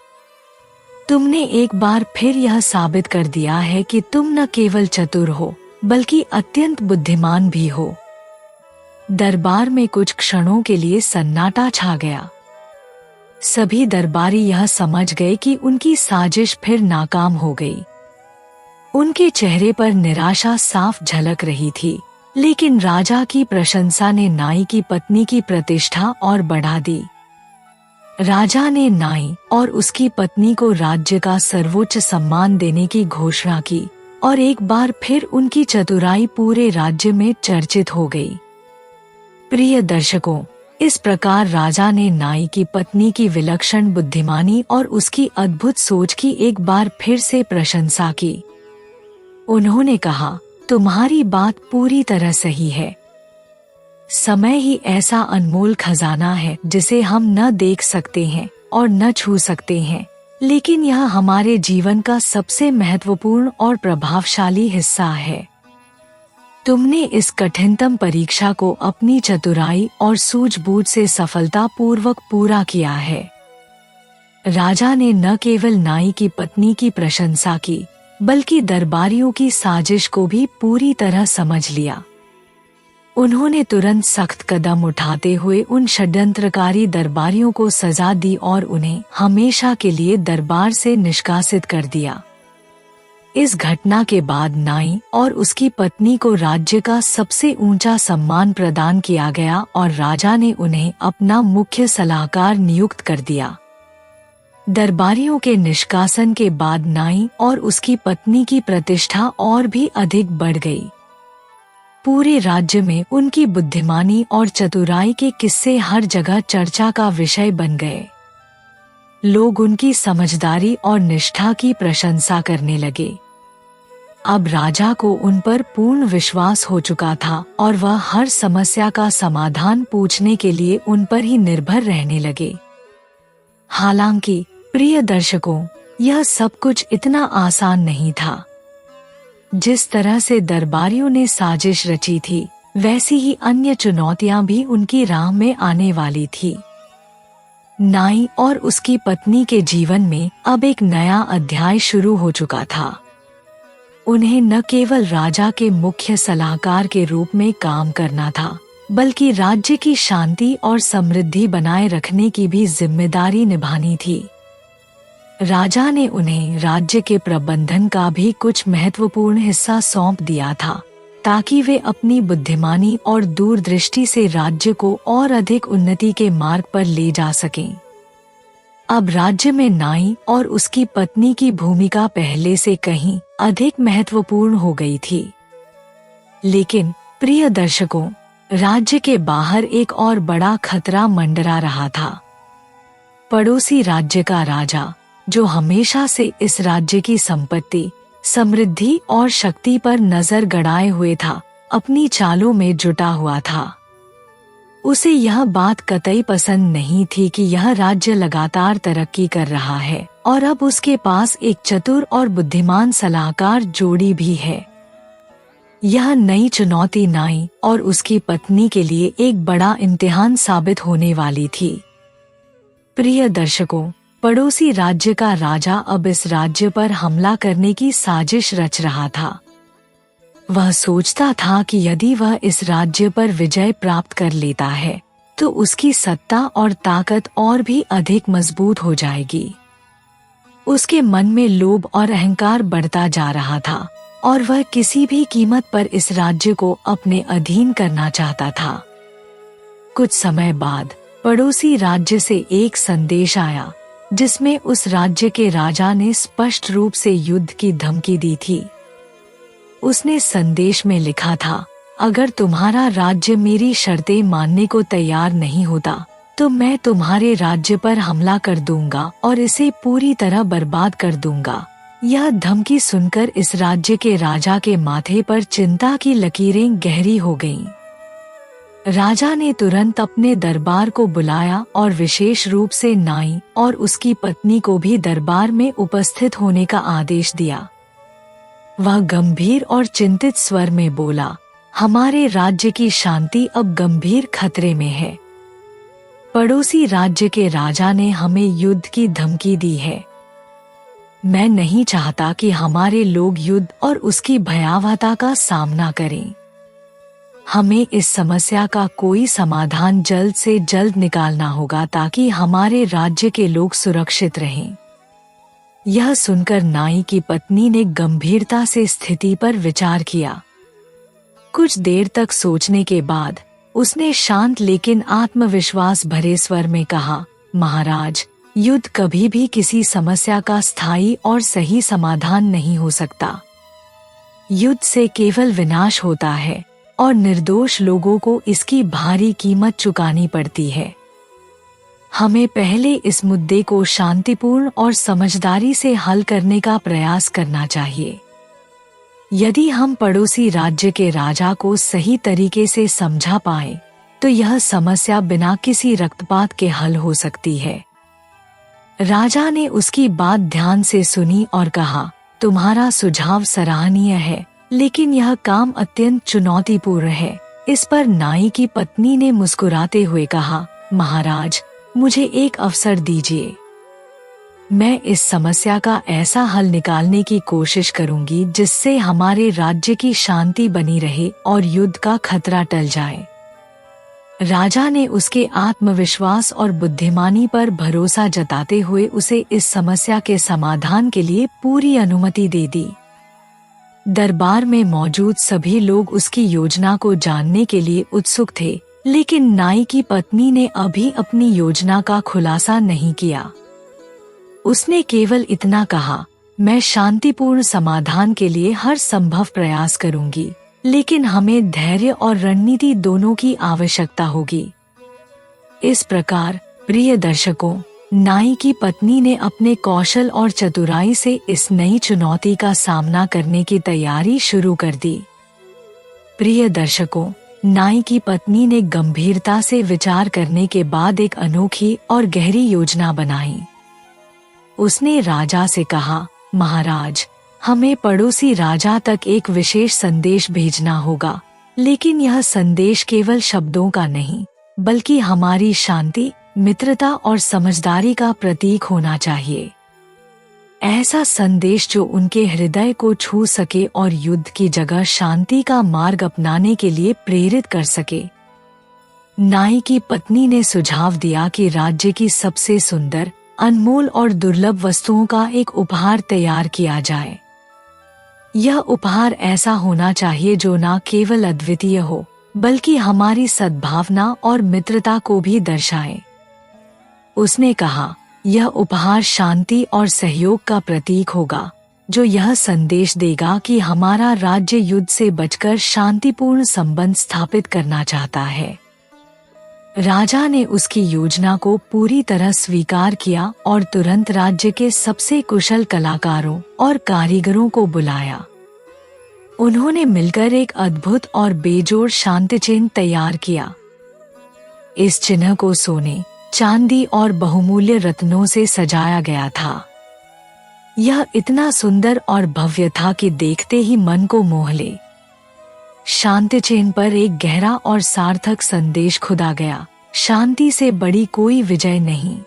तुमने एक बार फिर यह साबित कर दिया है कि तुम न केवल चतुर हो, बल्कि अत्यंत बुद्धिमान भी हो। दरबार में कुछ क्षणों के लिए सन्नाटा छा गया। सभी दरबारी यह समझ गए कि उनकी साजिश फिर नाकाम हो गई। उनके चेहरे पर निराशा साफ झलक रही थी, लेकिन राजा की प्रशंसा ने नाई की पत्नी की प्रतिष्ठा और बढ़ा दी। राजा ने नाई और उसकी पत्नी को राज्य का सर्वोच्च सम्मान देने की घोषणा की और एक बार फिर उनकी चतुराई पूरे राज्य में चर्चित हो गई। प्रिय दर्शकों, इस प्रकार राजा ने नाई की पत्नी की विलक्षण बुद्धिमानी और उसकी अद्भुत सोच की एक बार फिर से प्रशंसा की। उन्होंने कहा, तुम्हारी बात पूरी तरह सही है। समय ही ऐसा अनमोल खजाना है जिसे हम न देख सकते हैं और न छू सकते हैं, लेकिन यह हमारे जीवन का सबसे महत्वपूर्ण और प्रभावशाली हिस्सा है। तुमने इस कठिनतम परीक्षा को अपनी चतुराई और सूझबूझ से सफलतापूर्वक पूरा किया है। राजा ने न केवल नाई की पत्नी की प्रशंसा की, बल्कि दरबारियों की साजिश को भी पूरी तरह समझ लिया। उन्होंने तुरंत सख्त कदम उठाते हुए उन षड्यंत्रकारी दरबारियों को सजा दी और उन्हें हमेशा के लिए दरबार से निष्कासित कर दिया। इस घटना के बाद नाई और उसकी पत्नी को राज्य का सबसे ऊंचा सम्मान प्रदान किया गया और राजा ने उन्हें अपना मुख्य सलाहकार नियुक्त कर दिया। दरबारियों के निष्कासन के बाद नाई और उसकी पत्नी की प्रतिष्ठा और भी अधिक बढ़ गई। पूरे राज्य में उनकी बुद्धिमानी और चतुराई के किस्से हर जगह चर्चा का विषय बन गए। लोग उनकी समझदारी और निष्ठा की प्रशंसा करने लगे। अब राजा को उन पर पूर्ण विश्वास हो चुका था और वह हर समस्या का समाधान पूछने के लिए उन पर ही निर्भर रहने लगे। हालांकि प्रिय दर्शकों, यह सब कुछ इतना आसान नहीं था। जिस तरह से दरबारियों ने साजिश रची थी, वैसी ही अन्य चुनौतियां भी उनकी राह में आने वाली थी। नाई और उसकी पत्नी के जीवन में अब एक नया अध्याय शुरू हो चुका था। उन्हें न केवल राजा के मुख्य सलाहकार के रूप में काम करना था, बल्कि राज्य की शांति और समृद्धि बनाए रखने की भी जिम्मेदारी निभानी थी। राजा ने उन्हें राज्य के प्रबंधन का भी कुछ महत्वपूर्ण हिस्सा सौंप दिया था, ताकि वे अपनी बुद्धिमानी और दूरदृष्टि से राज्य को और अधिक उन्नति के मार्ग पर ले जा सकें। अब राज्य में नाई और उसकी पत्नी की भूमिका पहले से कहीं अधिक महत्वपूर्ण हो गई थी। लेकिन प्रिय दर्शकों, राज्य के बाहर एक और बड़ा खतरा मंडरा रहा था। पड़ोसी राज्य का राजा, जो हमेशा से इस राज्य की संपत्ति, समृद्धि और शक्ति पर नजर गड़ाए हुए था, अपनी चालों में जुटा हुआ था। उसे यह बात कतई पसंद नहीं थी कि यह राज्य लगातार तरक्की कर रहा है और अब उसके पास एक चतुर और बुद्धिमान सलाहकार जोड़ी भी है। यह नई चुनौती नाई और उसकी पत्नी के लिए एक बड़ा इम्तिहान साबित होने वाली थी। प्रिय दर्शकों, पड़ोसी राज्य का राजा अब इस राज्य पर हमला करने की साजिश रच रहा था। वह सोचता था कि यदि वह इस राज्य पर विजय प्राप्त कर लेता है तो उसकी सत्ता और ताकत और भी अधिक मजबूत हो जाएगी। उसके मन में लोभ और अहंकार बढ़ता जा रहा था और वह किसी भी कीमत पर इस राज्य को अपने अधीन करना चाहता था। कुछ समय बाद पड़ोसी राज्य से एक संदेश आया जिसमें उस राज्य के राजा ने स्पष्ट रूप से युद्ध की धमकी दी थी। उसने संदेश में लिखा था, अगर तुम्हारा राज्य मेरी शर्तें मानने को तैयार नहीं होता तो मैं तुम्हारे राज्य पर हमला कर दूंगा और इसे पूरी तरह बर्बाद कर दूंगा। यह धमकी सुनकर इस राज्य के राजा के माथे पर चिंता की लकीरें गहरी हो गईं। राजा ने तुरंत अपने दरबार को बुलाया और विशेष रूप से नाई और उसकी पत्नी को भी दरबार में उपस्थित होने का आदेश दिया। वह गंभीर और चिंतित स्वर में बोला, हमारे राज्य की शांति अब गंभीर खतरे में है। पड़ोसी राज्य के राजा ने हमें युद्ध की धमकी दी है। मैं नहीं चाहता कि हमारे लोग युद्ध और उसकी भयावहता का सामना करें। हमें इस समस्या का कोई समाधान जल्द से जल्द निकालना होगा ताकि हमारे राज्य के लोग सुरक्षित रहें। यह सुनकर नाई की पत्नी ने गंभीरता से स्थिति पर विचार किया। कुछ देर तक सोचने के बाद उसने शांत लेकिन आत्मविश्वास भरे स्वर में कहा, महाराज, युद्ध कभी भी किसी समस्या का स्थायी और सही समाधान नहीं हो सकता। युद्ध से केवल विनाश होता है और निर्दोष लोगों को इसकी भारी कीमत चुकानी पड़ती है। हमें पहले इस मुद्दे को शांतिपूर्ण और समझदारी से हल करने का प्रयास करना चाहिए। यदि हम पड़ोसी राज्य के राजा को सही तरीके से समझा पाए तो यह समस्या बिना किसी रक्तपात के हल हो सकती है। राजा ने उसकी बात ध्यान से सुनी और कहा, तुम्हारा सुझाव सराहनीय है, लेकिन यह काम अत्यंत चुनौतीपूर्ण है। इस पर नाई की पत्नी ने मुस्कुराते हुए कहा, महाराज, मुझे एक अवसर दीजिए। मैं इस समस्या का ऐसा हल निकालने की कोशिश करूंगी जिससे हमारे राज्य की शांति बनी रहे और युद्ध का खतरा टल जाए। राजा ने उसके आत्मविश्वास और बुद्धिमानी पर भरोसा जताते हुए उसे इस समस्या के समाधान के लिए पूरी अनुमति दे दी। दरबार में मौजूद सभी लोग उसकी योजना को जानने के लिए उत्सुक थे, लेकिन नाई की पत्नी ने अभी अपनी योजना का खुलासा नहीं किया। उसने केवल इतना कहा, मैं शांतिपूर्ण समाधान के लिए हर संभव प्रयास करूंगी, लेकिन हमें धैर्य और रणनीति दोनों की आवश्यकता होगी। इस प्रकार प्रिय दर्शकों, नाई की पत्नी ने अपने कौशल और चतुराई से इस नई चुनौती का सामना करने की तैयारी शुरू कर दी। प्रिय दर्शकों, नाई की पत्नी ने गंभीरता से विचार करने के बाद एक अनोखी और गहरी योजना बनाई। उसने राजा से कहा, महाराज, हमें पड़ोसी राजा तक एक विशेष संदेश भेजना होगा, लेकिन यह संदेश केवल शब्दों का नहीं, बल्कि हमारी शांति, मित्रता और समझदारी का प्रतीक होना चाहिए। ऐसा संदेश जो उनके हृदय को छू सके और युद्ध की जगह शांति का मार्ग अपनाने के लिए प्रेरित कर सके। नाई की पत्नी ने सुझाव दिया कि राज्य की सबसे सुंदर, अनमोल और दुर्लभ वस्तुओं का एक उपहार तैयार किया जाए। यह उपहार ऐसा होना चाहिए जो न केवल अद्वितीय हो, बल्कि हमारी सद्भावना और मित्रता को भी दर्शाए। उसने कहा, यह उपहार शांति और सहयोग का प्रतीक होगा, जो यह संदेश देगा कि हमारा राज्य युद्ध से बचकर शांतिपूर्ण संबंध स्थापित करना चाहता है। राजा ने उसकी योजना को पूरी तरह स्वीकार किया और तुरंत राज्य के सबसे कुशल कलाकारों और कारीगरों को बुलाया। उन्होंने मिलकर एक अद्भुत और बेजोड़ शांति चिन्ह तैयार किया। इस चिन्ह को सोने, चांदी और बहुमूल्य रत्नों से सजाया गया था। यह इतना सुंदर और भव्य था कि देखते ही मन को मोह ले। शांति चिन्ह पर एक गहरा और सार्थक संदेश खुदा गया, शांति से बड़ी कोई विजय नहीं।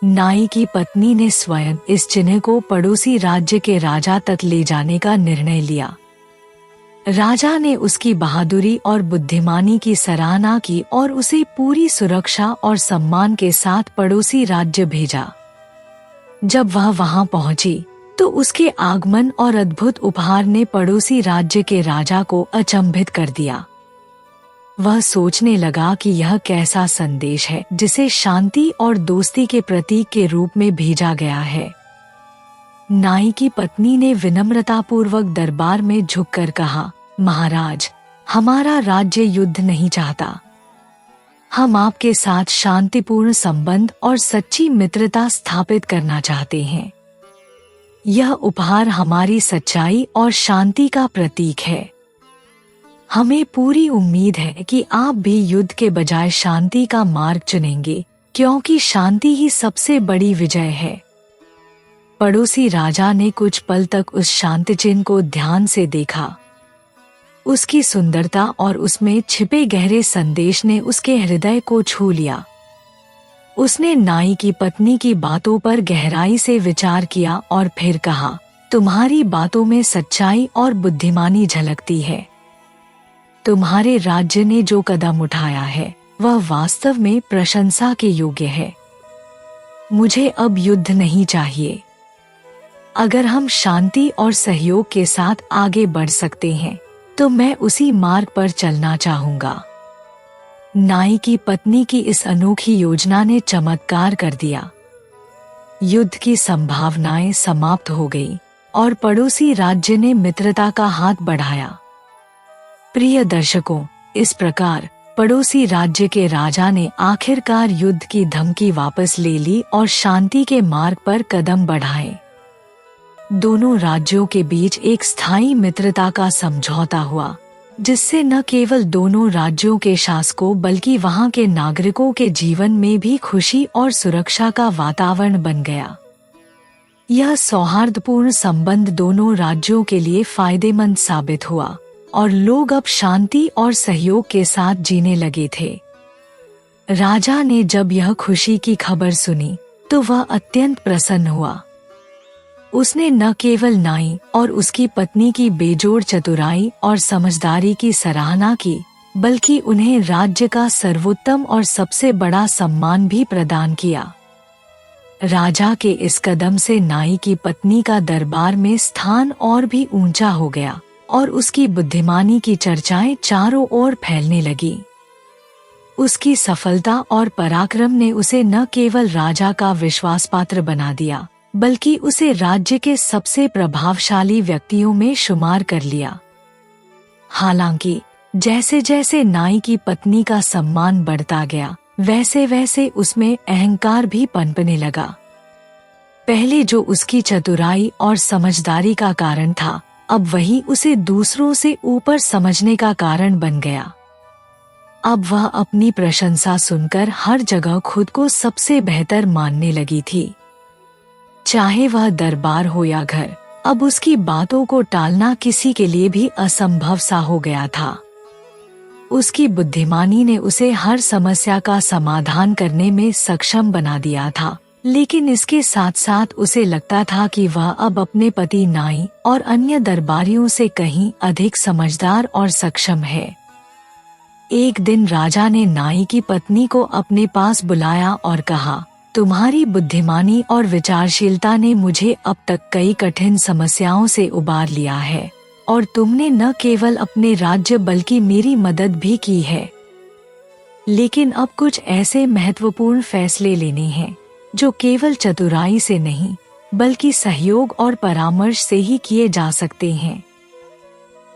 नाई की पत्नी ने स्वयं इस चिन्ह को पड़ोसी राज्य के राजा तक ले जाने का निर्णय लिया। राजा ने उसकी बहादुरी और बुद्धिमानी की सराहना की और उसे पूरी सुरक्षा और सम्मान के साथ पड़ोसी राज्य भेजा। जब वह वहां पहुंची तो उसके आगमन और अद्भुत उपहार ने पड़ोसी राज्य के राजा को अचंभित कर दिया। वह सोचने लगा कि यह कैसा संदेश है जिसे शांति और दोस्ती के प्रतीक के रूप में भेजा गया है। नाई की पत्नी ने विनम्रतापूर्वक दरबार में झुककर कहा, महाराज, हमारा राज्य युद्ध नहीं चाहता। हम आपके साथ शांतिपूर्ण संबंध और सच्ची मित्रता स्थापित करना चाहते हैं। यह उपहार हमारी सच्चाई और शांति का प्रतीक है। हमें पूरी उम्मीद है कि आप भी युद्ध के बजाय शांति का मार्ग चुनेंगे, क्योंकि शांति ही सबसे बड़ी विजय है। पड़ोसी राजा ने कुछ पल तक उस शांति चिन्ह को ध्यान से देखा। उसकी सुंदरता और उसमें छिपे गहरे संदेश ने उसके हृदय को छू लिया। उसने नाई की पत्नी की बातों पर गहराई से विचार किया और फिर कहा, तुम्हारी बातों में सच्चाई और बुद्धिमानी झलकती है। तुम्हारे राज्य ने जो कदम उठाया है वह वास्तव में प्रशंसा के योग्य है। मुझे अब युद्ध नहीं चाहिए। अगर हम शांति और सहयोग के साथ आगे बढ़ सकते हैं तो मैं उसी मार्ग पर चलना चाहूंगा। नाई की पत्नी की इस अनोखी योजना ने चमत्कार कर दिया। युद्ध की संभावनाएं समाप्त हो गई और पड़ोसी राज्य ने मित्रता का हाथ बढ़ाया। प्रिय दर्शकों, इस प्रकार पड़ोसी राज्य के राजा ने आखिरकार युद्ध की धमकी वापस ले ली और शांति के मार्ग पर कदम बढ़ाए। दोनों राज्यों के बीच एक स्थायी मित्रता का समझौता हुआ, जिससे न केवल दोनों राज्यों के शासकों बल्कि वहां के नागरिकों के जीवन में भी खुशी और सुरक्षा का वातावरण बन गया। यह सौहार्दपूर्ण संबंध दोनों राज्यों के लिए फायदेमंद साबित हुआ और लोग अब शांति और सहयोग के साथ जीने लगे थे। राजा ने जब यह खुशी की खबर सुनी तो वह अत्यंत प्रसन्न हुआ। उसने न केवल नाई और उसकी पत्नी की बेजोड़ चतुराई और समझदारी की सराहना की, बल्कि उन्हें राज्य का सर्वोत्तम और सबसे बड़ा सम्मान भी प्रदान किया। राजा के इस कदम से नाई की पत्नी का दरबार में स्थान और भी ऊंचा हो गया और उसकी बुद्धिमानी की चर्चाएं चारों ओर फैलने लगी। उसकी सफलता और पराक्रम ने उसे न केवल राजा का विश्वासपात्र बना दिया, बल्कि उसे राज्य के सबसे प्रभावशाली व्यक्तियों में शुमार कर लिया। हालांकि जैसे जैसे नाई की पत्नी का सम्मान बढ़ता गया, वैसे वैसे उसमें अहंकार भी पनपने लगा। पहले जो उसकी चतुराई और समझदारी का कारण था, अब वही उसे दूसरों से ऊपर समझने का कारण बन गया। अब वह अपनी प्रशंसा सुनकर हर जगह खुद को सबसे बेहतर मानने लगी थी। चाहे वह दरबार हो या घर, अब उसकी बातों को टालना किसी के लिए भी असंभव सा हो गया था। उसकी बुद्धिमानी ने उसे हर समस्या का समाधान करने में सक्षम बना दिया था, लेकिन इसके साथ साथ उसे लगता था कि वह अब अपने पति नाई और अन्य दरबारियों से कहीं अधिक समझदार और सक्षम है। एक दिन राजा ने नाई की पत्नी को अपने पास बुलाया और कहा, तुम्हारी बुद्धिमानी और विचारशीलता ने मुझे अब तक कई कठिन समस्याओं से उबार लिया है और तुमने न केवल अपने राज्य बल्कि मेरी मदद भी की है। लेकिन अब कुछ ऐसे महत्वपूर्ण फैसले लेने हैं जो केवल चतुराई से नहीं बल्कि सहयोग और परामर्श से ही किए जा सकते हैं।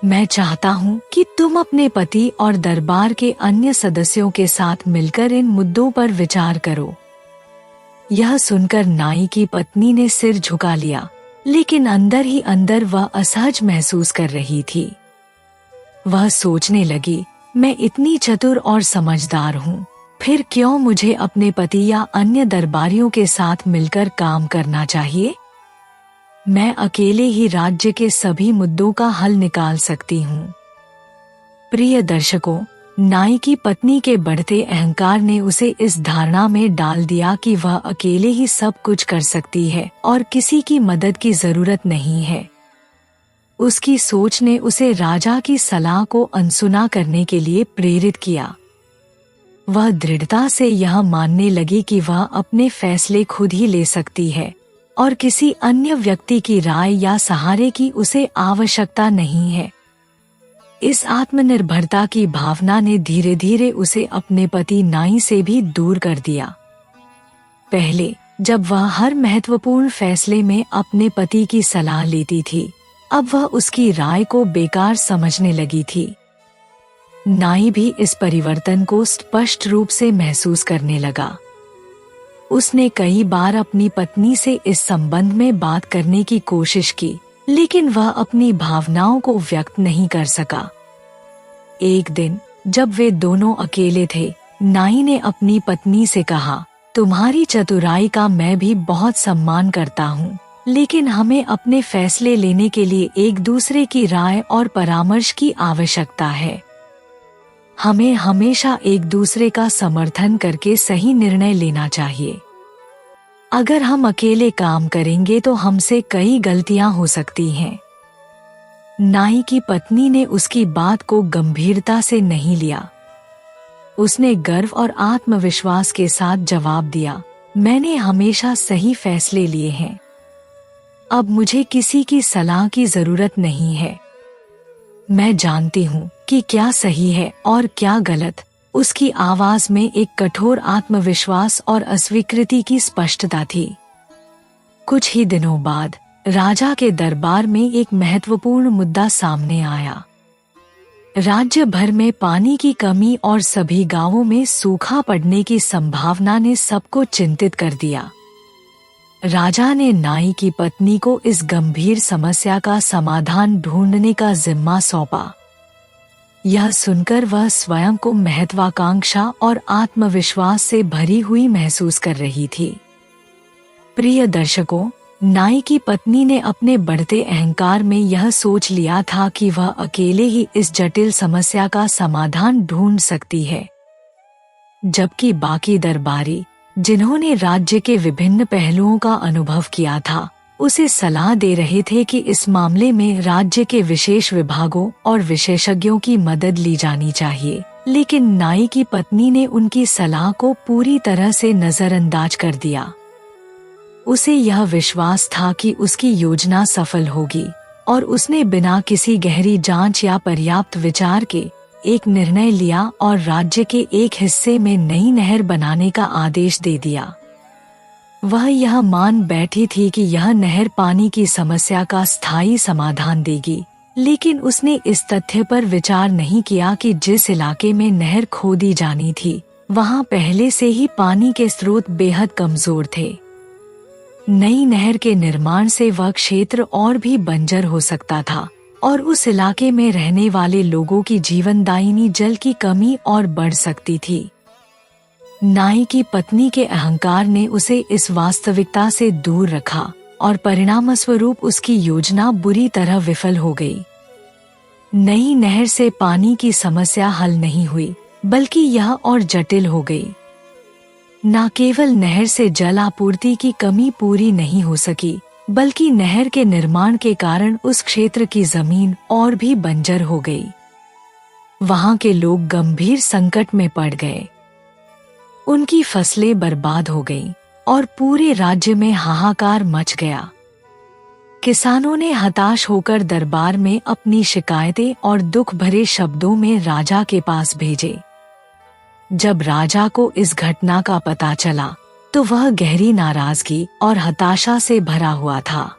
मैं चाहता हूँ कि तुम अपने पति और दरबार के अन्य सदस्यों के साथ मिलकर इन मुद्दों पर विचार करो। यह सुनकर नाई की पत्नी ने सिर झुका लिया, लेकिन अंदर ही अंदर वह असहज महसूस कर रही थी। वह सोचने लगी, मैं इतनी चतुर और समझदार हूँ, फिर क्यों मुझे अपने पति या अन्य दरबारियों के साथ मिलकर काम करना चाहिए? मैं अकेले ही राज्य के सभी मुद्दों का हल निकाल सकती हूँ। प्रिय दर्शकों, नाई की पत्नी के बढ़ते अहंकार ने उसे इस धारणा में डाल दिया कि वह अकेले ही सब कुछ कर सकती है और किसी की मदद की जरूरत नहीं है। उसकी सोच ने उसे राजा की सलाह को अनसुना करने के लिए प्रेरित किया। वह दृढ़ता से यह मानने लगी कि वह अपने फैसले खुद ही ले सकती है और किसी अन्य व्यक्ति की राय या सहारे की उसे आवश्यकता नहीं है। इस आत्मनिर्भरता की भावना ने धीरे धीरे उसे अपने पति नाई से भी दूर कर दिया। पहले जब वह हर महत्वपूर्ण फैसले में अपने पति की सलाह लेती थी, अब वह उसकी राय को बेकार समझने लगी थी। नाई भी इस परिवर्तन को स्पष्ट रूप से महसूस करने लगा। उसने कई बार अपनी पत्नी से इस संबंध में बात करने की कोशिश की, लेकिन वह अपनी भावनाओं को व्यक्त नहीं कर सका। एक दिन जब वे दोनों अकेले थे, नाई ने अपनी पत्नी से कहा, तुम्हारी चतुराई का मैं भी बहुत सम्मान करता हूँ, लेकिन हमें अपने फैसले लेने के लिए एक दूसरे की राय और परामर्श की आवश्यकता है। हमें हमेशा एक दूसरे का समर्थन करके सही निर्णय लेना चाहिए। अगर हम अकेले काम करेंगे तो हमसे कई गलतियां हो सकती हैं। नाई की पत्नी ने उसकी बात को गंभीरता से नहीं लिया। उसने गर्व और आत्मविश्वास के साथ जवाब दिया, मैंने हमेशा सही फैसले लिए हैं। अब मुझे किसी की सलाह की जरूरत नहीं है। मैं जानती हूँ कि क्या सही है और क्या गलत। उसकी आवाज में एक कठोर आत्मविश्वास और अस्वीकृति की स्पष्टता थी। कुछ ही दिनों बाद राजा के दरबार में एक महत्वपूर्ण मुद्दा सामने आया। राज्य भर में पानी की कमी और सभी गांवों में सूखा पड़ने की संभावना ने सबको चिंतित कर दिया। राजा ने नाई की पत्नी को इस गंभीर समस्या का समाधान ढूंढने का जिम्मा सौंपा। यह सुनकर वह स्वयं को महत्वाकांक्षा और आत्मविश्वास से भरी हुई महसूस कर रही थी। प्रिय दर्शकों, नाई की पत्नी ने अपने बढ़ते अहंकार में यह सोच लिया था कि वह अकेले ही इस जटिल समस्या का समाधान ढूंढ सकती है, जबकि बाकी दरबारी, जिन्होंने राज्य के विभिन्न पहलुओं का अनुभव किया था, उसे सलाह दे रहे थे कि इस मामले में राज्य के विशेष विभागों और विशेषज्ञों की मदद ली जानी चाहिए। लेकिन नाई की पत्नी ने उनकी सलाह को पूरी तरह से नजरअंदाज कर दिया। उसे यह विश्वास था कि उसकी योजना सफल होगी और उसने बिना किसी गहरी जांच या पर्याप्त विचार के एक निर्णय लिया और राज्य के एक हिस्से में नई नहर बनाने का आदेश दे दिया। वह यह मान बैठी थी कि यह नहर पानी की समस्या का स्थायी समाधान देगी, लेकिन उसने इस तथ्य पर विचार नहीं किया कि जिस इलाके में नहर खोदी जानी थी, वहां पहले से ही पानी के स्रोत बेहद कमजोर थे। नई नहर के निर्माण से वह क्षेत्र और भी बंजर हो सकता था और उस इलाके में रहने वाले लोगों की जीवनदायिनी जल की कमी और बढ़ सकती थी। नाई की पत्नी के अहंकार ने उसे इस वास्तविकता से दूर रखा और परिणामस्वरूप उसकी योजना बुरी तरह विफल हो गई। नई नहर से पानी की समस्या हल नहीं हुई, बल्कि यह और जटिल हो गई। न केवल नहर से जल आपूर्ति की कमी पूरी नहीं हो सकी, बल्कि नहर के निर्माण के कारण उस क्षेत्र की जमीन और भी बंजर हो गई। वहां के लोग गंभीर संकट में पड़ गए। उनकी फसलें बर्बाद हो गईं और पूरे राज्य में हाहाकार मच गया। किसानों ने हताश होकर दरबार में अपनी शिकायतें और दुख भरे शब्दों में राजा के पास भेजे। जब राजा को इस घटना का पता चला, तो वह गहरी नाराजगी और हताशा से भरा हुआ था।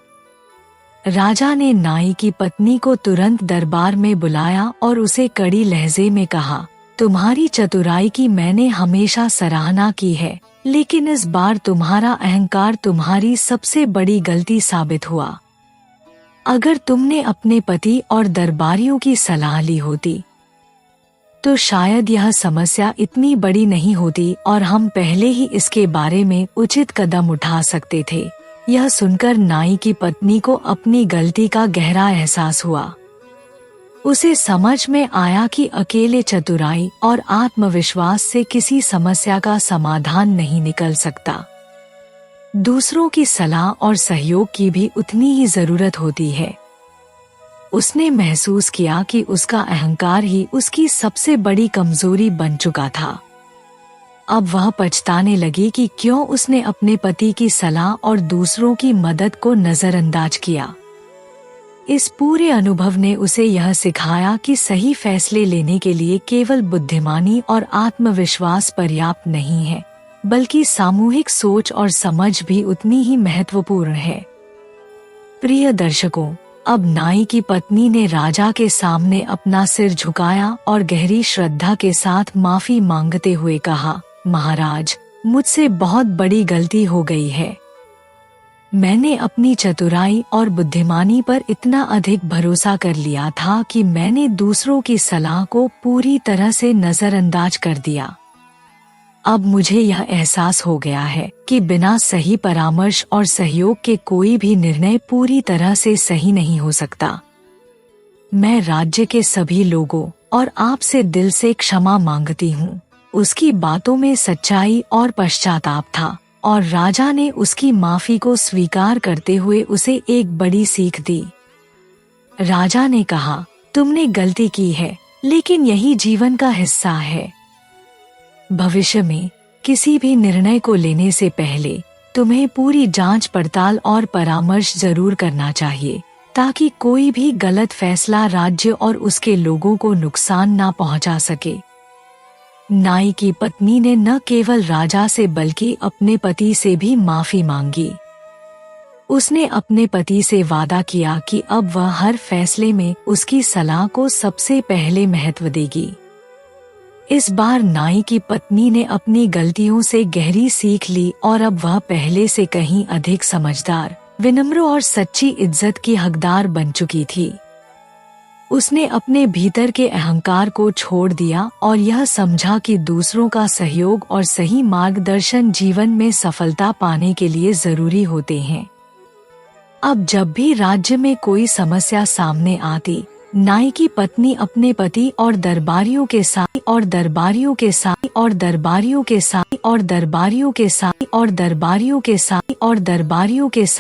राजा ने नाई की पत्नी को तुरंत दरबार में बुलाया और उसे कड़ी लहजे में कहा, तुम्हारी चतुराई की मैंने हमेशा सराहना की है, लेकिन इस बार तुम्हारा अहंकार तुम्हारी सबसे बड़ी गलती साबित हुआ। अगर तुमने अपने पति और दरबारियों की सलाह ली होती तो शायद यह समस्या इतनी बड़ी नहीं होती और हम पहले ही इसके बारे में उचित कदम उठा सकते थे। यह सुनकर नाई की पत्नी को अपनी गलती का गहरा एहसास हुआ। उसे समझ में आया कि अकेले चतुराई और आत्मविश्वास से किसी समस्या का समाधान नहीं निकल सकता। दूसरों की सलाह और सहयोग की भी उतनी ही जरूरत होती है। उसने महसूस किया कि उसका अहंकार ही उसकी सबसे बड़ी कमजोरी बन चुका था। अब वह पछताने लगी कि क्यों उसने अपने पति की सलाह और दूसरों की मदद को नजरअंदाज किया। इस पूरे अनुभव ने उसे यह सिखाया कि सही फैसले लेने के लिए केवल बुद्धिमानी और आत्मविश्वास पर्याप्त नहीं है, बल्कि सामूहिक सोच और समझ भी उतनी ही महत्वपूर्ण है। प्रिय दर्शकों, अब नाई की पत्नी ने राजा के सामने अपना सिर झुकाया और गहरी श्रद्धा के साथ माफी मांगते हुए कहा, महाराज, मुझसे बहुत बड़ी गलती हो गई है। मैंने अपनी चतुराई और बुद्धिमानी पर इतना अधिक भरोसा कर लिया था कि मैंने दूसरों की सलाह को पूरी तरह से नजरअंदाज कर दिया। अब मुझे यह एहसास हो गया है कि बिना सही परामर्श और सहयोग के कोई भी निर्णय पूरी तरह से सही नहीं हो सकता। मैं राज्य के सभी लोगों और आपसे दिल से क्षमा मांगती हूँ। उसकी बातों में सच्चाई और पश्चाताप था और राजा ने उसकी माफी को स्वीकार करते हुए उसे एक बड़ी सीख दी। राजा ने कहा, तुमने गलती की है, लेकिन यही जीवन का हिस्सा है। भविष्य में किसी भी निर्णय को लेने से पहले तुम्हें पूरी जांच पड़ताल और परामर्श जरूर करना चाहिए, ताकि कोई भी गलत फैसला राज्य और उसके लोगों को नुकसान ना पहुंचा सके। नाई की पत्नी ने न केवल राजा से बल्कि अपने पति से भी माफी मांगी। उसने अपने पति से वादा किया कि अब वह हर फैसले में उसकी सलाह को सबसे पहले महत्व देगी। इस बार नाई की पत्नी ने अपनी गलतियों से गहरी सीख ली और अब वह पहले से कहीं अधिक समझदार, विनम्र और सच्ची इज्जत की हकदार बन चुकी थी। उसने अपने भीतर के अहंकार को छोड़ दिया और यह समझा कि दूसरों का सहयोग और सही मार्गदर्शन जीवन में सफलता पाने के लिए जरूरी होते हैं। अब जब भी राज्य में कोई समस्या सामने आती, नाई की पत्नी अपने पति और दरबारियों के साथ और दरबारियों के साथ और दरबारियों के साथ और दरबारियों के साथ और दरबारियों के साथ और दरबारियों के साथ